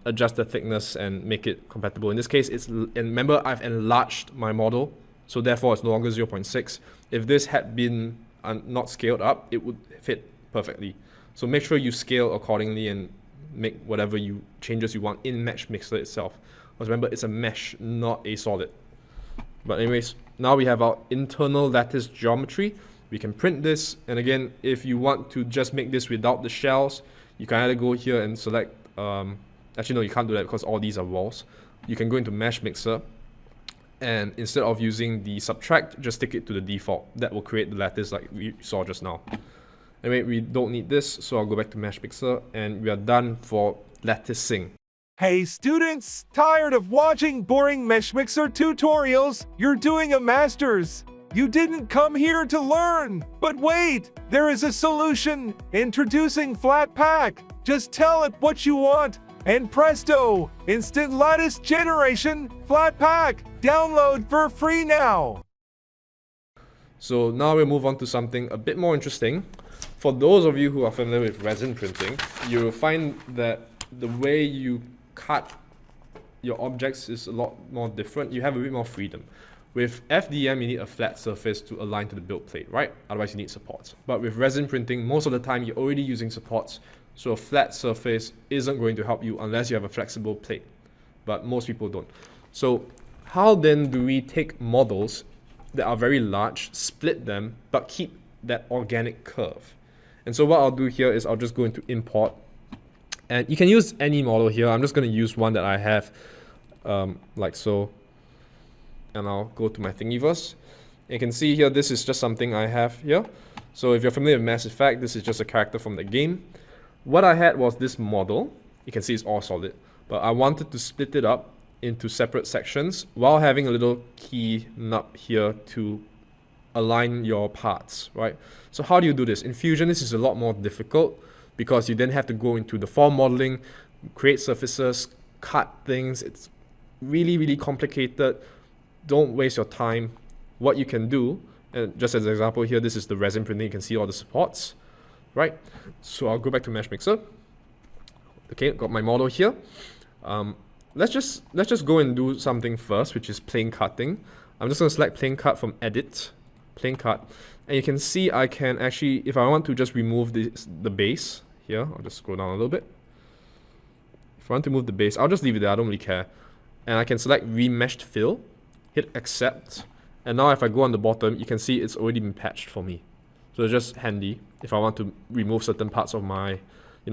adjust the thickness and make it compatible. In this case, and remember, I've enlarged my model, so therefore it's no longer 0.6. If this had been not scaled up, it would fit perfectly. So make sure you scale accordingly and make whatever changes you want in Meshmixer itself. Because remember, it's a mesh, not a solid. But anyways, now we have our internal lattice geometry. We can print this, and again, if you want to just make this without the shells, you can either go here and select, actually no, you can't do that because all these are walls. You can go into Meshmixer, and instead of using the subtract, just stick it to the default. That will create the lattice like we saw just now. Anyway, we don't need this, so I'll go back to Meshmixer, and we are done for latticing. Hey students, tired of watching boring Meshmixer tutorials? You're doing a master's. You didn't come here to learn. But wait, there is a solution. Introducing Flattpack. Just tell it what you want, and presto, instant lattice generation, Flattpack. Download for free now. So now we'll move on to something a bit more interesting. For those of you who are familiar with resin printing, you'll find that the way you cut your objects is a lot more different. You have a bit more freedom. With FDM, you need a flat surface to align to the build plate, right? Otherwise, you need supports. But with resin printing, most of the time, you're already using supports. So a flat surface isn't going to help you unless you have a flexible plate. But most people don't. So how then do we take models that are very large, split them, but keep that organic curve? And so what I'll do here is I'll just go into import. And you can use any model here. I'm just going to use one that I have, like so. And I'll go to my Thingiverse. You can see here, this is just something I have here. So if you're familiar with Mass Effect, this is just a character from the game. What I had was this model. You can see it's all solid. But I wanted to split it up into separate sections while having a little key nub here to align your parts, right? So how do you do this? In Fusion, this is a lot more difficult because you then have to go into the form modeling, create surfaces, cut things. It's really, really complicated. Don't waste your time. What you can do, and just as an example here, this is the resin printing. You can see all the supports, right? So I'll go back to Meshmixer. Okay, got my model here. Let's just go and do something first, which is plane cutting. I'm just going to select plane cut from edit, plane cut, and you can see I can actually, if I want to just remove the base here, I'll just scroll down a little bit. If I want to move the base, I'll just leave it there. I don't really care. And I can select remeshed fill, hit accept, and now if I go on the bottom, you can see it's already been patched for me. So it's just handy if I want to remove certain parts of my,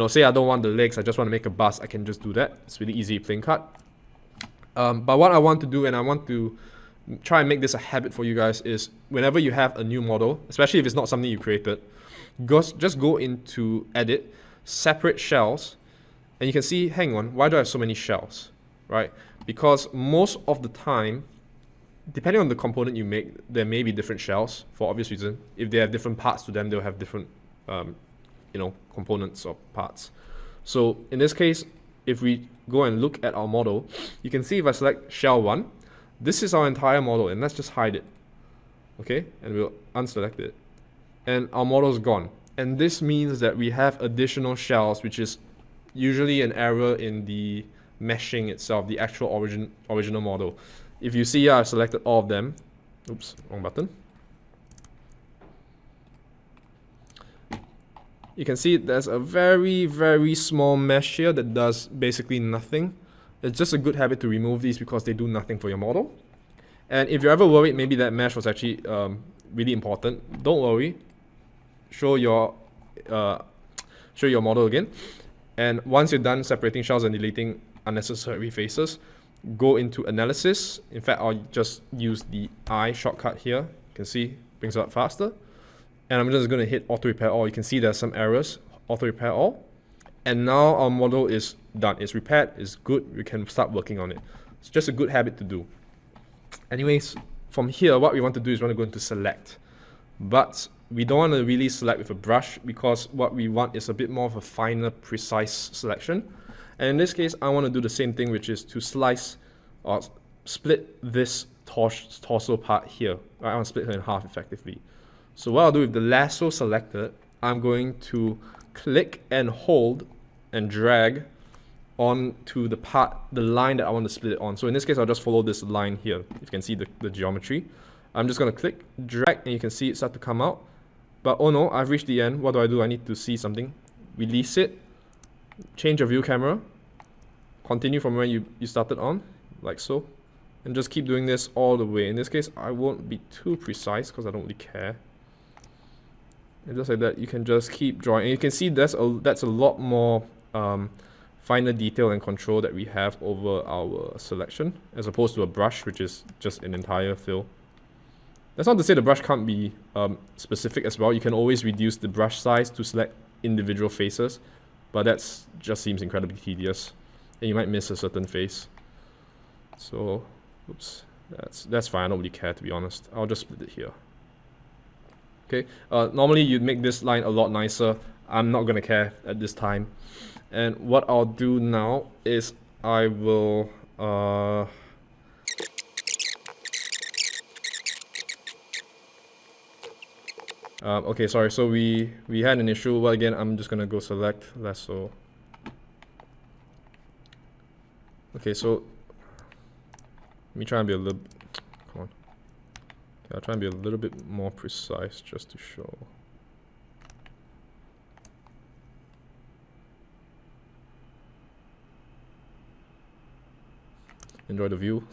say I don't want the legs, I just want to make a bust, I can just do that. It's really easy, plane cut. But what I want to do, and I want to try and make this a habit for you guys, is whenever you have a new model, especially if it's not something you created, just go into edit, separate shells, and you can see, hang on, why do I have so many shells, right? Because most of the time, depending on the component you make, there may be different shells for obvious reason. If they have different parts to them, they'll have different, components or parts. So in this case, if we go and look at our model, you can see if I select shell 1, this is our entire model, and let's just hide it. Okay, and we'll unselect it. And our model is gone. And this means that we have additional shells, which is usually an error in the meshing itself, the actual original model. If you see here, I've selected all of them. Oops, wrong button. You can see there's a very, very small mesh here that does basically nothing. It's just a good habit to remove these because they do nothing for your model. And if you're ever worried maybe that mesh was actually really important, don't worry. Show your model again. And once you're done separating shells and deleting unnecessary faces, go into analysis. In fact, I'll just use the I shortcut here. You can see, brings it up faster. And I'm just going to hit auto repair all. You can see there's some errors. Auto repair all. And now our model is done. It's repaired. It's good. We can start working on it. It's just a good habit to do. Anyways, from here, what we want to do is we want to go into select. But we don't want to really select with a brush because what we want is a bit more of a finer, precise selection. And in this case, I want to do the same thing, which is to slice or split this torso part here. I want to split her in half effectively. So what I'll do with the lasso selected, I'm going to click and hold and drag onto the line that I want to split it on. So in this case, I'll just follow this line here. You can see the geometry. I'm just going to click, drag, and you can see it start to come out. But oh no, I've reached the end. What do? I need to see something. Release it. Change your view camera. Continue from where you started on, like so. And just keep doing this all the way. In this case, I won't be too precise because I don't really care. And just like that, you can just keep drawing. And you can see that's a lot more finer detail and control that we have over our selection, as opposed to a brush, which is just an entire fill. That's not to say the brush can't be specific as well. You can always reduce the brush size to select individual faces, but that just seems incredibly tedious, and you might miss a certain face. So, oops, that's fine. I don't really care, to be honest. I'll just split it here. Okay. Normally you'd make this line a lot nicer. I'm not gonna care at this time. And what I'll do now is I will okay, sorry, so we had an issue. Well, again, I'm just gonna go select lasso. Okay, so let me try and be a little, come on. Okay, I'll try and be a little bit more precise just to show. Enjoy the view.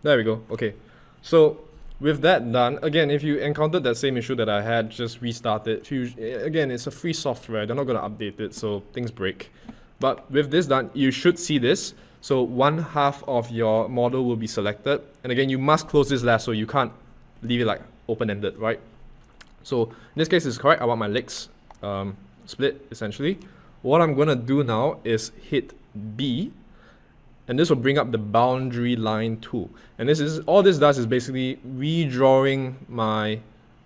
There we go. Okay, so with that done, again, if you encountered that same issue that I had, just restart it. Again, it's a free software. They're not going to update it, so things break. But with this done, you should see this. So one half of your model will be selected. And again, you must close this lasso. You can't leave it like open-ended, right? So in this case, it's correct. I want my legs split, essentially. What I'm going to do now is hit B. And this will bring up the boundary line tool. And all this does is basically redrawing my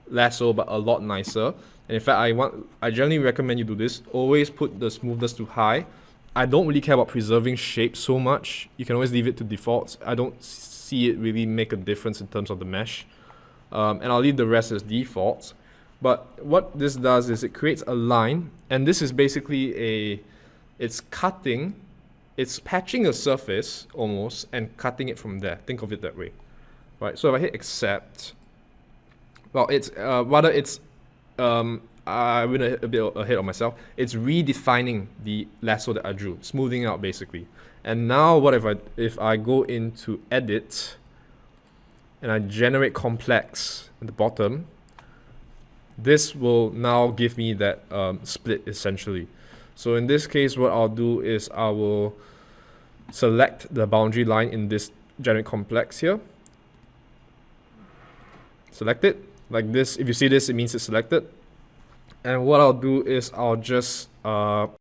lasso, but a lot nicer. And in fact, I generally recommend you do this. Always put the smoothness to high. I don't really care about preserving shape so much. You can always leave it to defaults. I don't see it really make a difference in terms of the mesh. And I'll leave the rest as defaults. But what this does is it creates a line, and this is basically it's patching a surface almost and cutting it from there. Think of it that way, right? So if I hit accept, well, I went a bit ahead of myself. It's redefining the lasso that I drew, smoothing out basically. And now what if I go into edit and I generate complex at the bottom, this will now give me that split essentially. So in this case, what I'll do is I will select the boundary line in this generate complex here. Select it like this. If you see this, it means it's selected. And what I'll do is I'll just I'm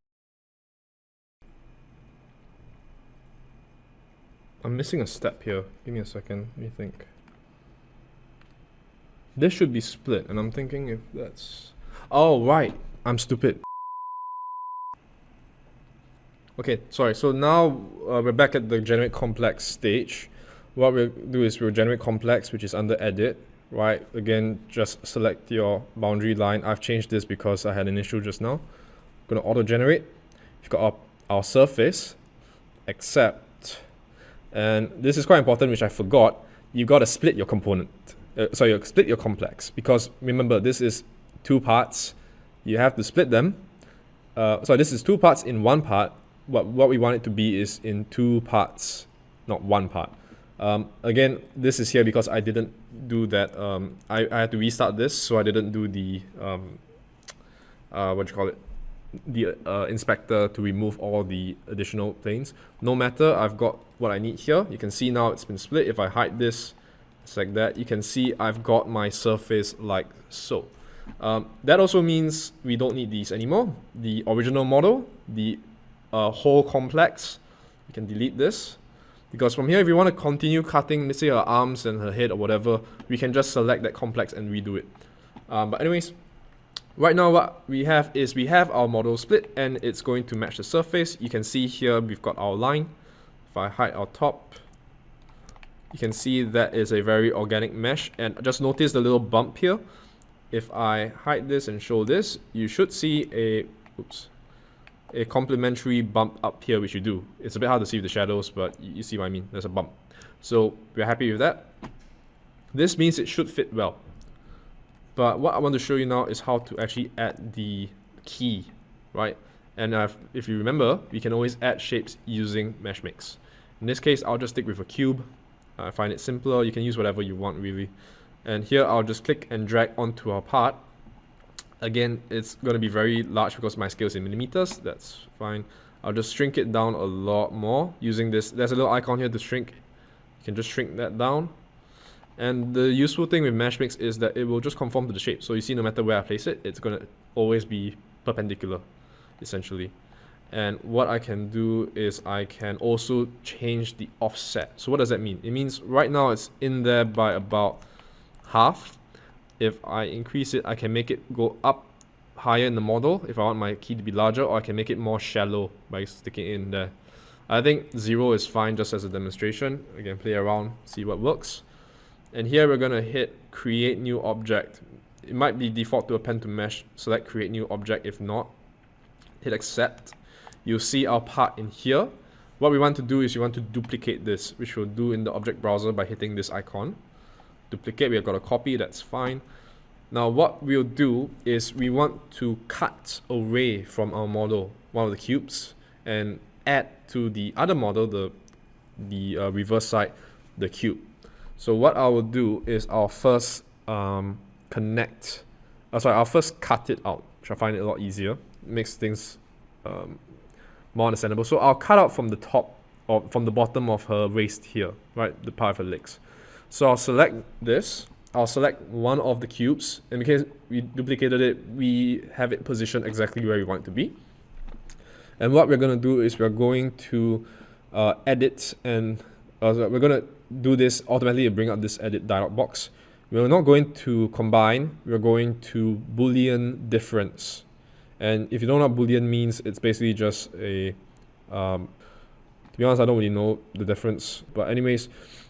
missing a step here. Give me a second. Let me think. this should be split, and I'm thinking if that's... Oh, right, I'm stupid. Okay, sorry, so now we're back at the generate complex stage. What we'll do is we'll generate complex, which is under edit, right? Again, just select your boundary line. I've changed this because I had an issue just now. I'm gonna auto generate. We've got our surface, accept, and this is quite important, which I forgot. You've got to split your component. Split your complex, because remember, this is 2 parts. You have to split them. This is 2 parts in 1 part. What we want it to be is in 2 parts, not 1 part. Again, this is here because I didn't do that. I had to restart this, so I didn't do the the inspector to remove all the additional planes. No matter, I've got what I need here. You can see now it's been split. If I hide this, it's like that. You can see I've got my surface like so. That also means we don't need these anymore. The original model, the whole complex, we can delete this, because from here, if you want to continue cutting, let's say her arms and her head or whatever, we can just select that complex and redo it. But anyways, right now what we have is we have our model split, and it's going to match the surface. You can see here we've got our line. If I hide our top, you can see that is a very organic mesh, and just notice the little bump here. If I hide this and show this, you should see a complementary bump up here, which you do. It's a bit hard to see with the shadows, but you see what I mean. There's a bump. So we're happy with that. This means it should fit well. But what I want to show you now is how to actually add the key, right? And if you remember, we can always add shapes using Meshmix. In this case, I'll just stick with a cube. I find it simpler. You can use whatever you want, really. And here, I'll just click and drag onto our part. Again, it's going to be very large because my scale is in millimeters. That's fine. I'll just shrink it down a lot more using this. There's a little icon here to shrink. You can just shrink that down. And the useful thing with Meshmix is that it will just conform to the shape. So you see, no matter where I place it, it's going to always be perpendicular, essentially. And what I can do is I can also change the offset. So what does that mean? It means right now it's in there by about half. If I increase it, I can make it go up higher in the model if I want my key to be larger, or I can make it more shallow by sticking it in there. I think 0 is fine just as a demonstration. Again, play around, see what works. And here we're going to hit create new object. It might be default to append to mesh. Select create new object. If not, hit accept. You'll see our part in here. What we want to do is we want to duplicate this, which we'll do in the object browser by hitting this icon. Duplicate, we've got a copy, that's fine. Now what we'll do is we want to cut away from our model one of the cubes and add to the other model, the reverse side, the cube. So what I will do is I'll first I'll first cut it out, which I find it a lot easier. It makes things more understandable. So I'll cut out from the top, or from the bottom of her waist here, right, the part of her legs. So I'll select this, I'll select one of the cubes, and because we duplicated it, we have it positioned exactly where we want it to be. And what we're going to do is we're going to edit, and we're going to do this automatically, bring up this edit dialog box. We're not going to combine, we're going to Boolean difference. And if you don't know what Boolean means, it's basically just a, to be honest, I don't really know the difference, but anyways,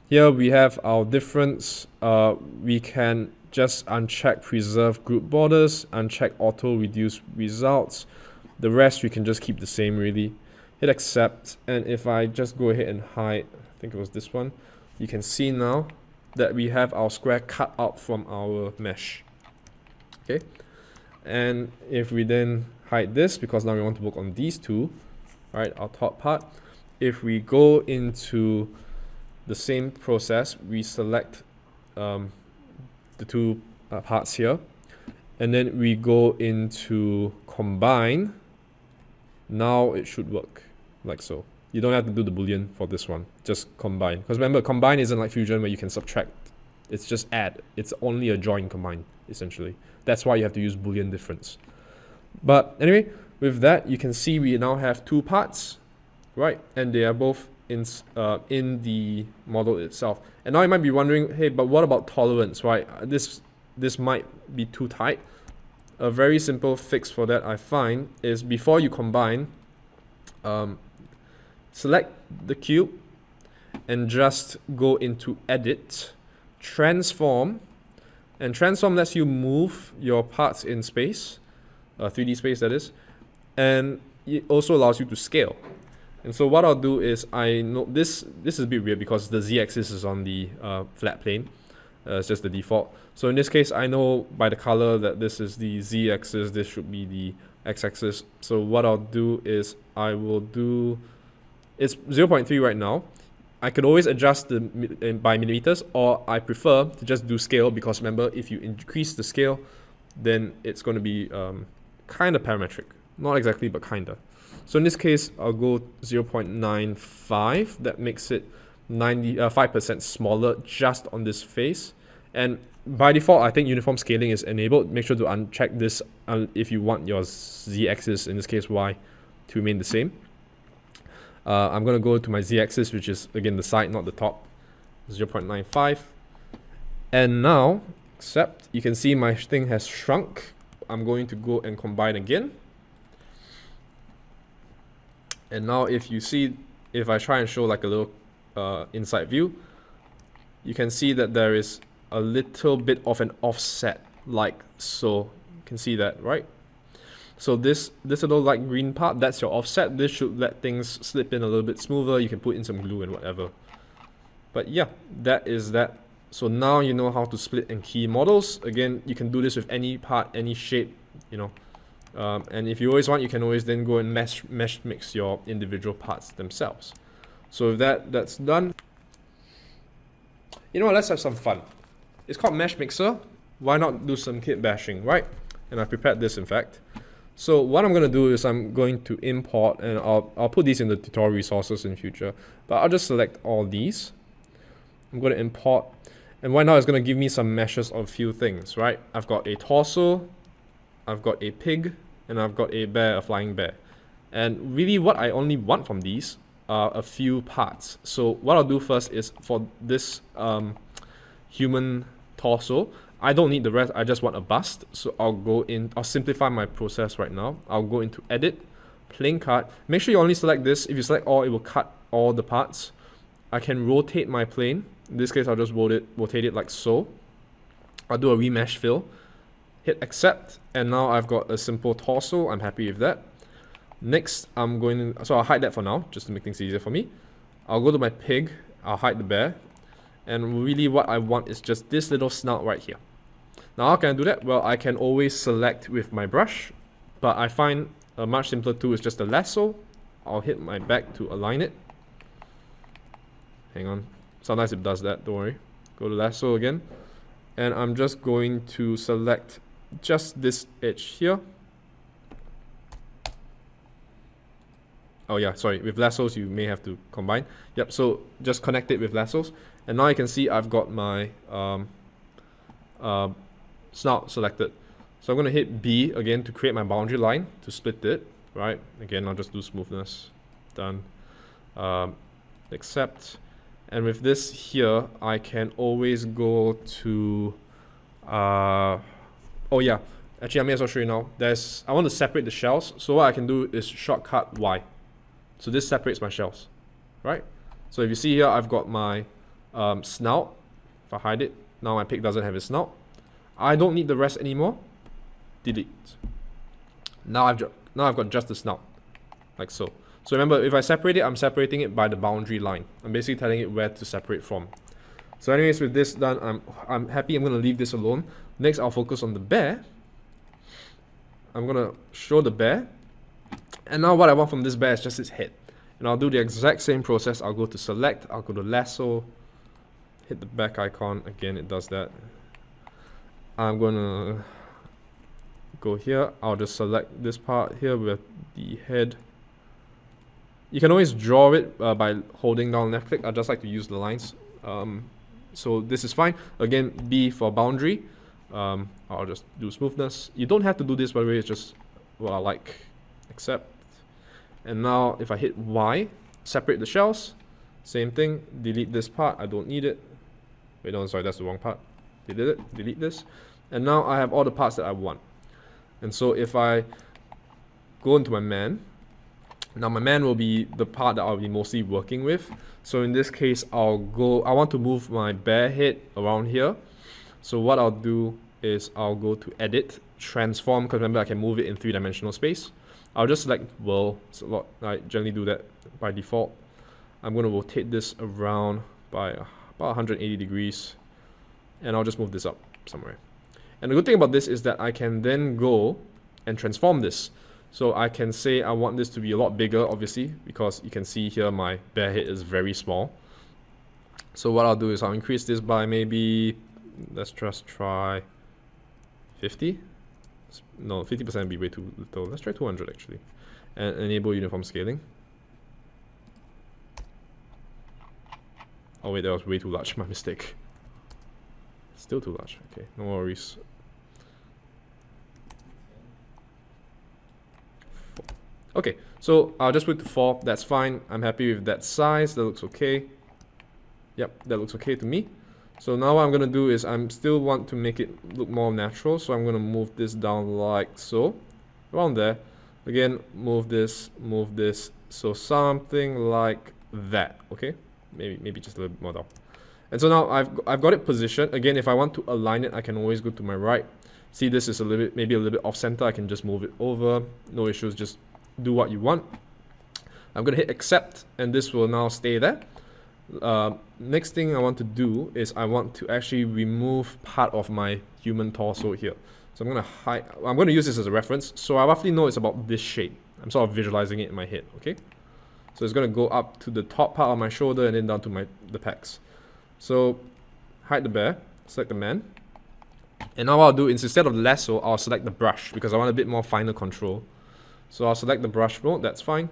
here we have our difference. We can just uncheck preserve group borders, uncheck auto reduce results. The rest we can just keep the same, really. Hit accept, and if I just go ahead and hide, I think it was this one, you can see now that we have our square cut out from our mesh. Okay, and if we then hide this, because now we want to work on these two, right, our top part. If we go into the same process, we select the two parts here, and then we go into combine. Now it should work like so. You don't have to do the boolean for this one, just combine, because remember, combine isn't like fusion where you can subtract. It's just add. It's only a join combine, essentially. That's why you have to use boolean difference. But anyway, with that, you can see we now have two parts, right, and they are both in the model itself. And now you might be wondering, hey, but what about tolerance, right? This this might be too tight. A very simple fix for that I find is before you combine, select the cube and just go into Edit, Transform, and Transform lets you move your parts in space, 3D space that is, and it also allows you to scale. And so what I'll do is, I know this is a bit weird because the z-axis is on the flat plane. It's just the default. So in this case, I know by the color that this is the z-axis, this should be the x-axis. So what I'll do is I will do, it's 0.3 right now. I could always adjust the by millimeters, or I prefer to just do scale, because remember, if you increase the scale, then it's going to be kind of parametric. Not exactly, but kind of. So in this case, I'll go 0.95. That makes it 5% smaller just on this face. And by default, I think uniform scaling is enabled. Make sure to uncheck this if you want your z-axis, in this case y, to remain the same. I'm going to go to my z-axis, which is again the side, not the top, 0.95. And now, except you can see my thing has shrunk. I'm going to go and combine again. And now if you see, if I try and show like a little inside view, you can see that there is a little bit of an offset, like so. You can see that, right? So this little light green part, that's your offset. This should let things slip in a little bit smoother. You can put in some glue and whatever. But yeah, that is that. So now you know how to split and key models. Again, you can do this with any part, any shape, you know. And if you always want, you can always then go and mesh mix your individual parts themselves. So if that's done, you know what, let's have some fun. It's called Meshmixer. Why not do some kitbashing, right? And I've prepared this, in fact. So what I'm going to do is I'm going to import, and I'll put these in the tutorial resources in future, but I'll just select all these. I'm going to import, and right now it's going to give me some meshes of a few things, right? I've got a torso, I've got a pig, and I've got a bear, a flying bear. And really what I only want from these are a few parts. So what I'll do first is for this human torso, I don't need the rest, I just want a bust. So I'll simplify my process right now. I'll go into Edit, Plane Cut. Make sure you only select this. If you select all, it will cut all the parts. I can rotate my plane. In this case, I'll just rotate it like so. I'll do a remesh fill. Hit Accept, and now I've got a simple torso. I'm happy with that. Next, so I'll hide that for now, just to make things easier for me. I'll go to my pig, I'll hide the bear, and really what I want is just this little snout right here. Now how can I do that? Well, I can always select with my brush, but I find a much simpler tool is just a lasso. I'll hit my back to align it. Hang on, sometimes it does that, don't worry. Go to lasso again, and I'm just going to select just this edge here. Oh yeah, sorry, with lassos you may have to combine. Yep, so just connect it with lassos. And now you can see I've got my snout selected. So I'm going to hit B again to create my boundary line to split it, right? Again, I'll just do smoothness. Done. Accept. And with this here, I can always go to oh yeah, actually I may as well show you now. I want to separate the shells, so what I can do is shortcut Y. So this separates my shells, right? So if you see here, I've got my snout. If I hide it, now my pig doesn't have its snout. I don't need the rest anymore. Delete. Now I've got just the snout, like so. So remember, if I separate it, I'm separating it by the boundary line. I'm basically telling it where to separate from. So anyways, with this done, I'm happy. I'm going to leave this alone. Next, I'll focus on the bear. I'm going to show the bear. And now what I want from this bear is just its head. And I'll do the exact same process. I'll go to select, I'll go to lasso, hit the back icon. Again, it does that. I'm going to go here. I'll just select this part here with the head. You can always draw it by holding down left click. I just like to use the lines. So this is fine. Again, B for boundary. I'll just do smoothness. You don't have to do this, by the way. It's just what I like. Accept. And now if I hit Y, separate the shells. Same thing. Delete this part. I don't need it. Wait, no, sorry, that's the wrong part. Delete it. Delete this. And now I have all the parts that I want. And so if I go into my man, now my man will be the part that I'll be mostly working with. So in this case, I want to move my bear head around here. So what I'll do is I'll go to edit, transform, because remember I can move it in 3-dimensional space. I'll just select world. So I generally do that by default. I'm going to rotate this around by about 180 degrees, and I'll just move this up somewhere. And the good thing about this is that I can then go and transform this. So I can say I want this to be a lot bigger, obviously, because you can see here my bear head is very small. So what I'll do is I'll increase this by maybe, let's just try 50. No, 50% would be way too little. Let's try 200 actually. And enable uniform scaling. Oh wait, that was way too large, my mistake. Still too large, okay, no worries. 4. Okay, so I'll just put to 4, that's fine. I'm happy with that size, that looks okay. Yep, that looks okay to me. So now what I'm gonna do is I still want to make it look more natural, so I'm gonna move this down like so, around there. Again, move this, so something like that, okay? Maybe just a little bit more down. And so now I've got it positioned. Again, if I want to align it, I can always go to my right. See, this is maybe a little bit off center. I can just move it over. No issues, just do what you want. I'm gonna hit accept, and this will now stay there. Next thing I want to do is I want to actually remove part of my human torso here. So I'm gonna use this as a reference. So I roughly know it's about this shape. I'm sort of visualizing it in my head, okay? So it's gonna go up to the top part of my shoulder and then down to the pecs. So hide the bear, select the man. And now what I'll do is instead of the lasso, I'll select the brush because I want a bit more finer control. So I'll select the brush mode, that's fine.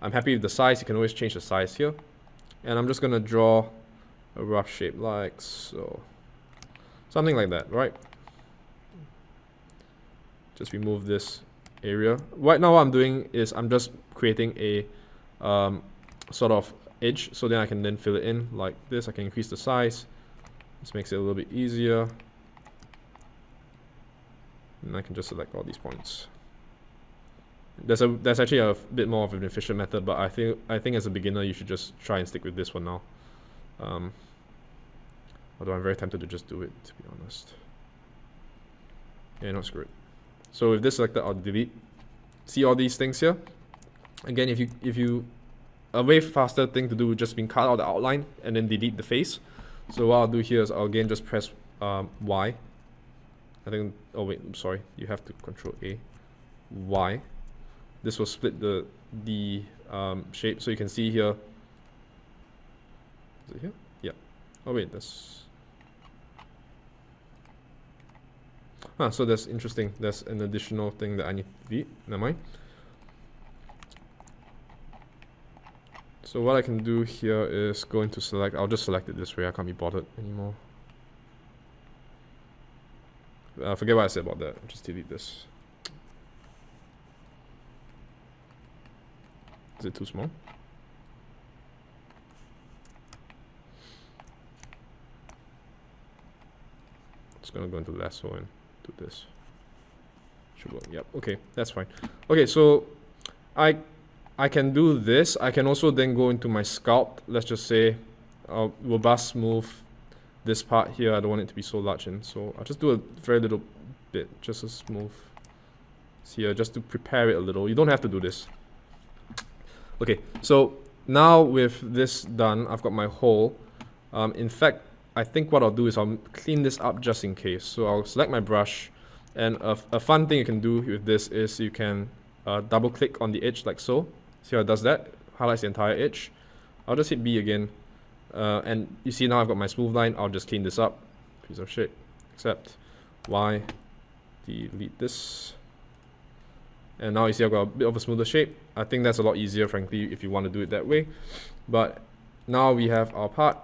I'm happy with the size, you can always change the size here. And I'm just gonna draw a rough shape like so. Something like that, right? Just remove this area. Right now what I'm doing is I'm just creating a sort of edge, so then I can then fill it in like this. I can increase the size. This makes it a little bit easier. And I can just select all these points. There's actually a bit more of an efficient method, but I think as a beginner you should just try and stick with this one now. Although I'm very tempted to just do it, to be honest. Yeah, no, screw it. So with this selected, I'll delete. See all these things here? Again, if you a way faster thing to do would just be cut out the outline and then delete the face. So what I'll do here is I'll again just press Y. I think, oh wait, I'm sorry, you have to Control A, Y. This will split the shape, so you can see here. Is it here? Yeah. Oh wait, that's. So that's interesting. That's an additional thing that I need to delete. Never mind. So what I can do here is go into select. I'll just select it this way. I can't be bothered anymore. Forget what I said about that. I'll just delete this. Is it too small? Just gonna go into lasso and do this. Should work. Yep. Okay, that's fine. Okay, so I can do this. I can also then go into my sculpt. Let's just say I'll robust move this part here. I don't want it to be so large, and so I'll just do a very little bit, just a smooth here, just to prepare it a little. You don't have to do this. Okay, so now with this done, I've got my hole. In fact, I think what I'll do is I'll clean this up just in case. So I'll select my brush, and a fun thing you can do with this is you can double click on the edge like so. See how it does that? Highlights the entire edge. I'll just hit B again. And you see now I've got my smooth line. I'll just clean this up. Piece of shit. Accept. Y. Delete this. And now you see I've got a bit of a smoother shape. I think that's a lot easier, frankly, if you want to do it that way. But now we have our part.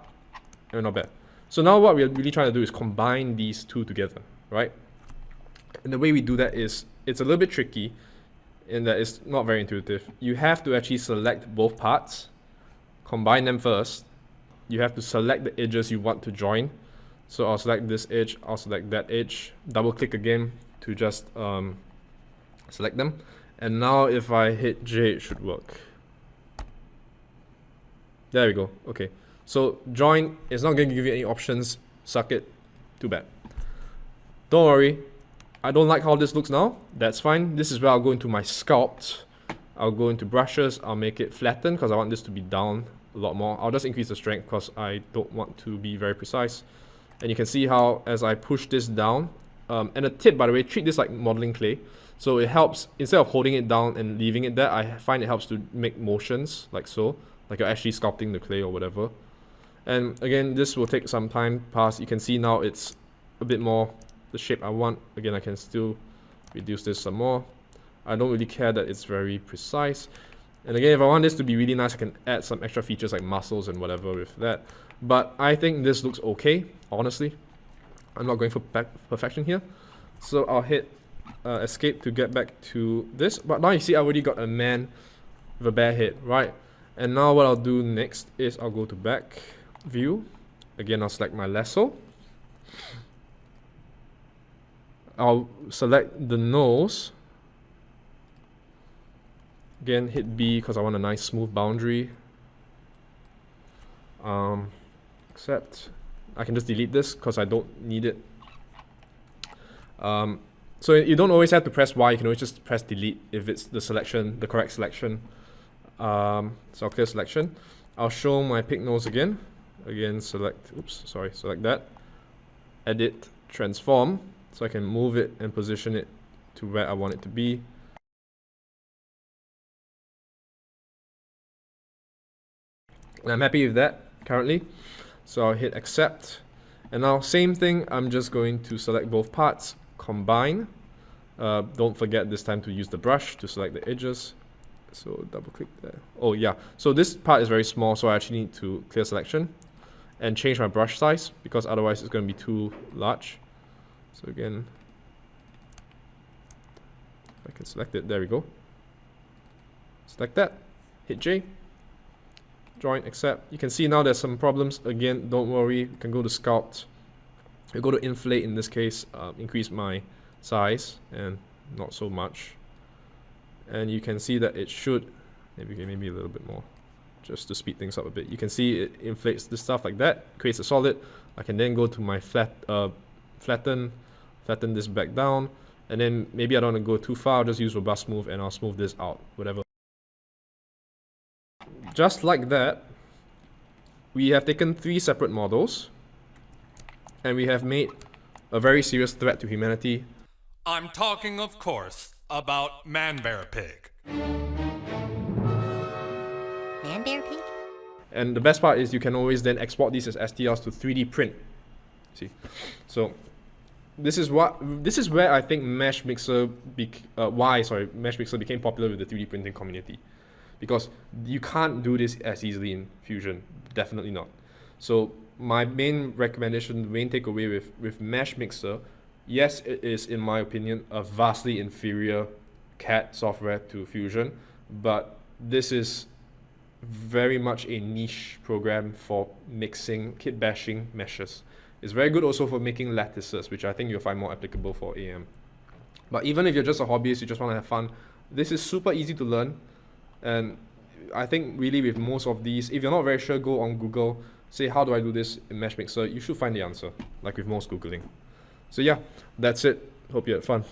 And not bad. So now what we're really trying to do is combine these two together, right? And the way we do that is, it's a little bit tricky in that it's not very intuitive. You have to actually select both parts, combine them first. You have to select the edges you want to join. So I'll select this edge, I'll select that edge, double click again to just select them. And now if I hit J, it should work. There we go. Okay. So join is not going to give you any options. Suck it. Too bad. Don't worry. I don't like how this looks now. That's fine. This is where I'll go into my sculpt. I'll go into brushes. I'll make it flatten because I want this to be down a lot more. I'll just increase the strength because I don't want to be very precise. And you can see how as I push this down, and a tip by the way, treat this like modeling clay. So it helps, instead of holding it down and leaving it there, I find it helps to make motions like so. Like you're actually sculpting the clay or whatever. And again, this will take some time pass. You can see now it's a bit more the shape I want. Again, I can still reduce this some more. I don't really care that it's very precise. And again, if I want this to be really nice, I can add some extra features like muscles and whatever with that. But I think this looks okay, honestly. I'm not going for perfection here. So I'll hit escape to get back to this. But now you see I already got a man with a bare head, right? And now what I'll do next is I'll go to back view. Again, I'll select my lasso. I'll select the nose. Again, hit B because I want a nice smooth boundary. Accept. I can just delete this because I don't need it. So you don't always have to press Y, you can always just press delete if it's the selection, the correct selection. So I'll clear selection. I'll show my pig nose again. Again, select that. Edit, transform, so I can move it and position it to where I want it to be. And I'm happy with that currently. So I'll hit accept. And now same thing, I'm just going to select both parts, combine. Don't forget this time to use the brush to select the edges. So double click there. Oh yeah, so this part is very small, so I actually need to clear selection and change my brush size because otherwise it's going to be too large. So again, I can select it, there we go. Select that, hit J, join, accept. You can see now there's some problems. Again, don't worry, you can go to sculpt. You go to inflate in this case, increase my size and not so much. And you can see that it should, maybe a little bit more, just to speed things up a bit. You can see it inflates this stuff like that, creates a solid. I can then go to my flatten this back down, and then maybe I don't want to go too far, I'll just use robust smooth and I'll smooth this out, whatever. Just like that, we have taken 3 separate models, and we have made a very serious threat to humanity. I'm talking, of course, about Man-Bear Pig. Man-Bear Pig? And the best part is you can always then export these as STLs to 3D print. See, so this is where I think Meshmixer became popular with the 3D printing community, because you can't do this as easily in Fusion, definitely not. So my main recommendation, the main takeaway with Meshmixer, yes, it is, in my opinion, a vastly inferior CAD software to Fusion, but this is very much a niche program for mixing, kitbashing meshes. It's very good also for making lattices, which I think you'll find more applicable for AM. But even if you're just a hobbyist, you just want to have fun, this is super easy to learn. And I think really with most of these, if you're not very sure, go on Google, say how do I do this in Meshmixer, you should find the answer, like with most Googling. So yeah, that's it. Hope you had fun.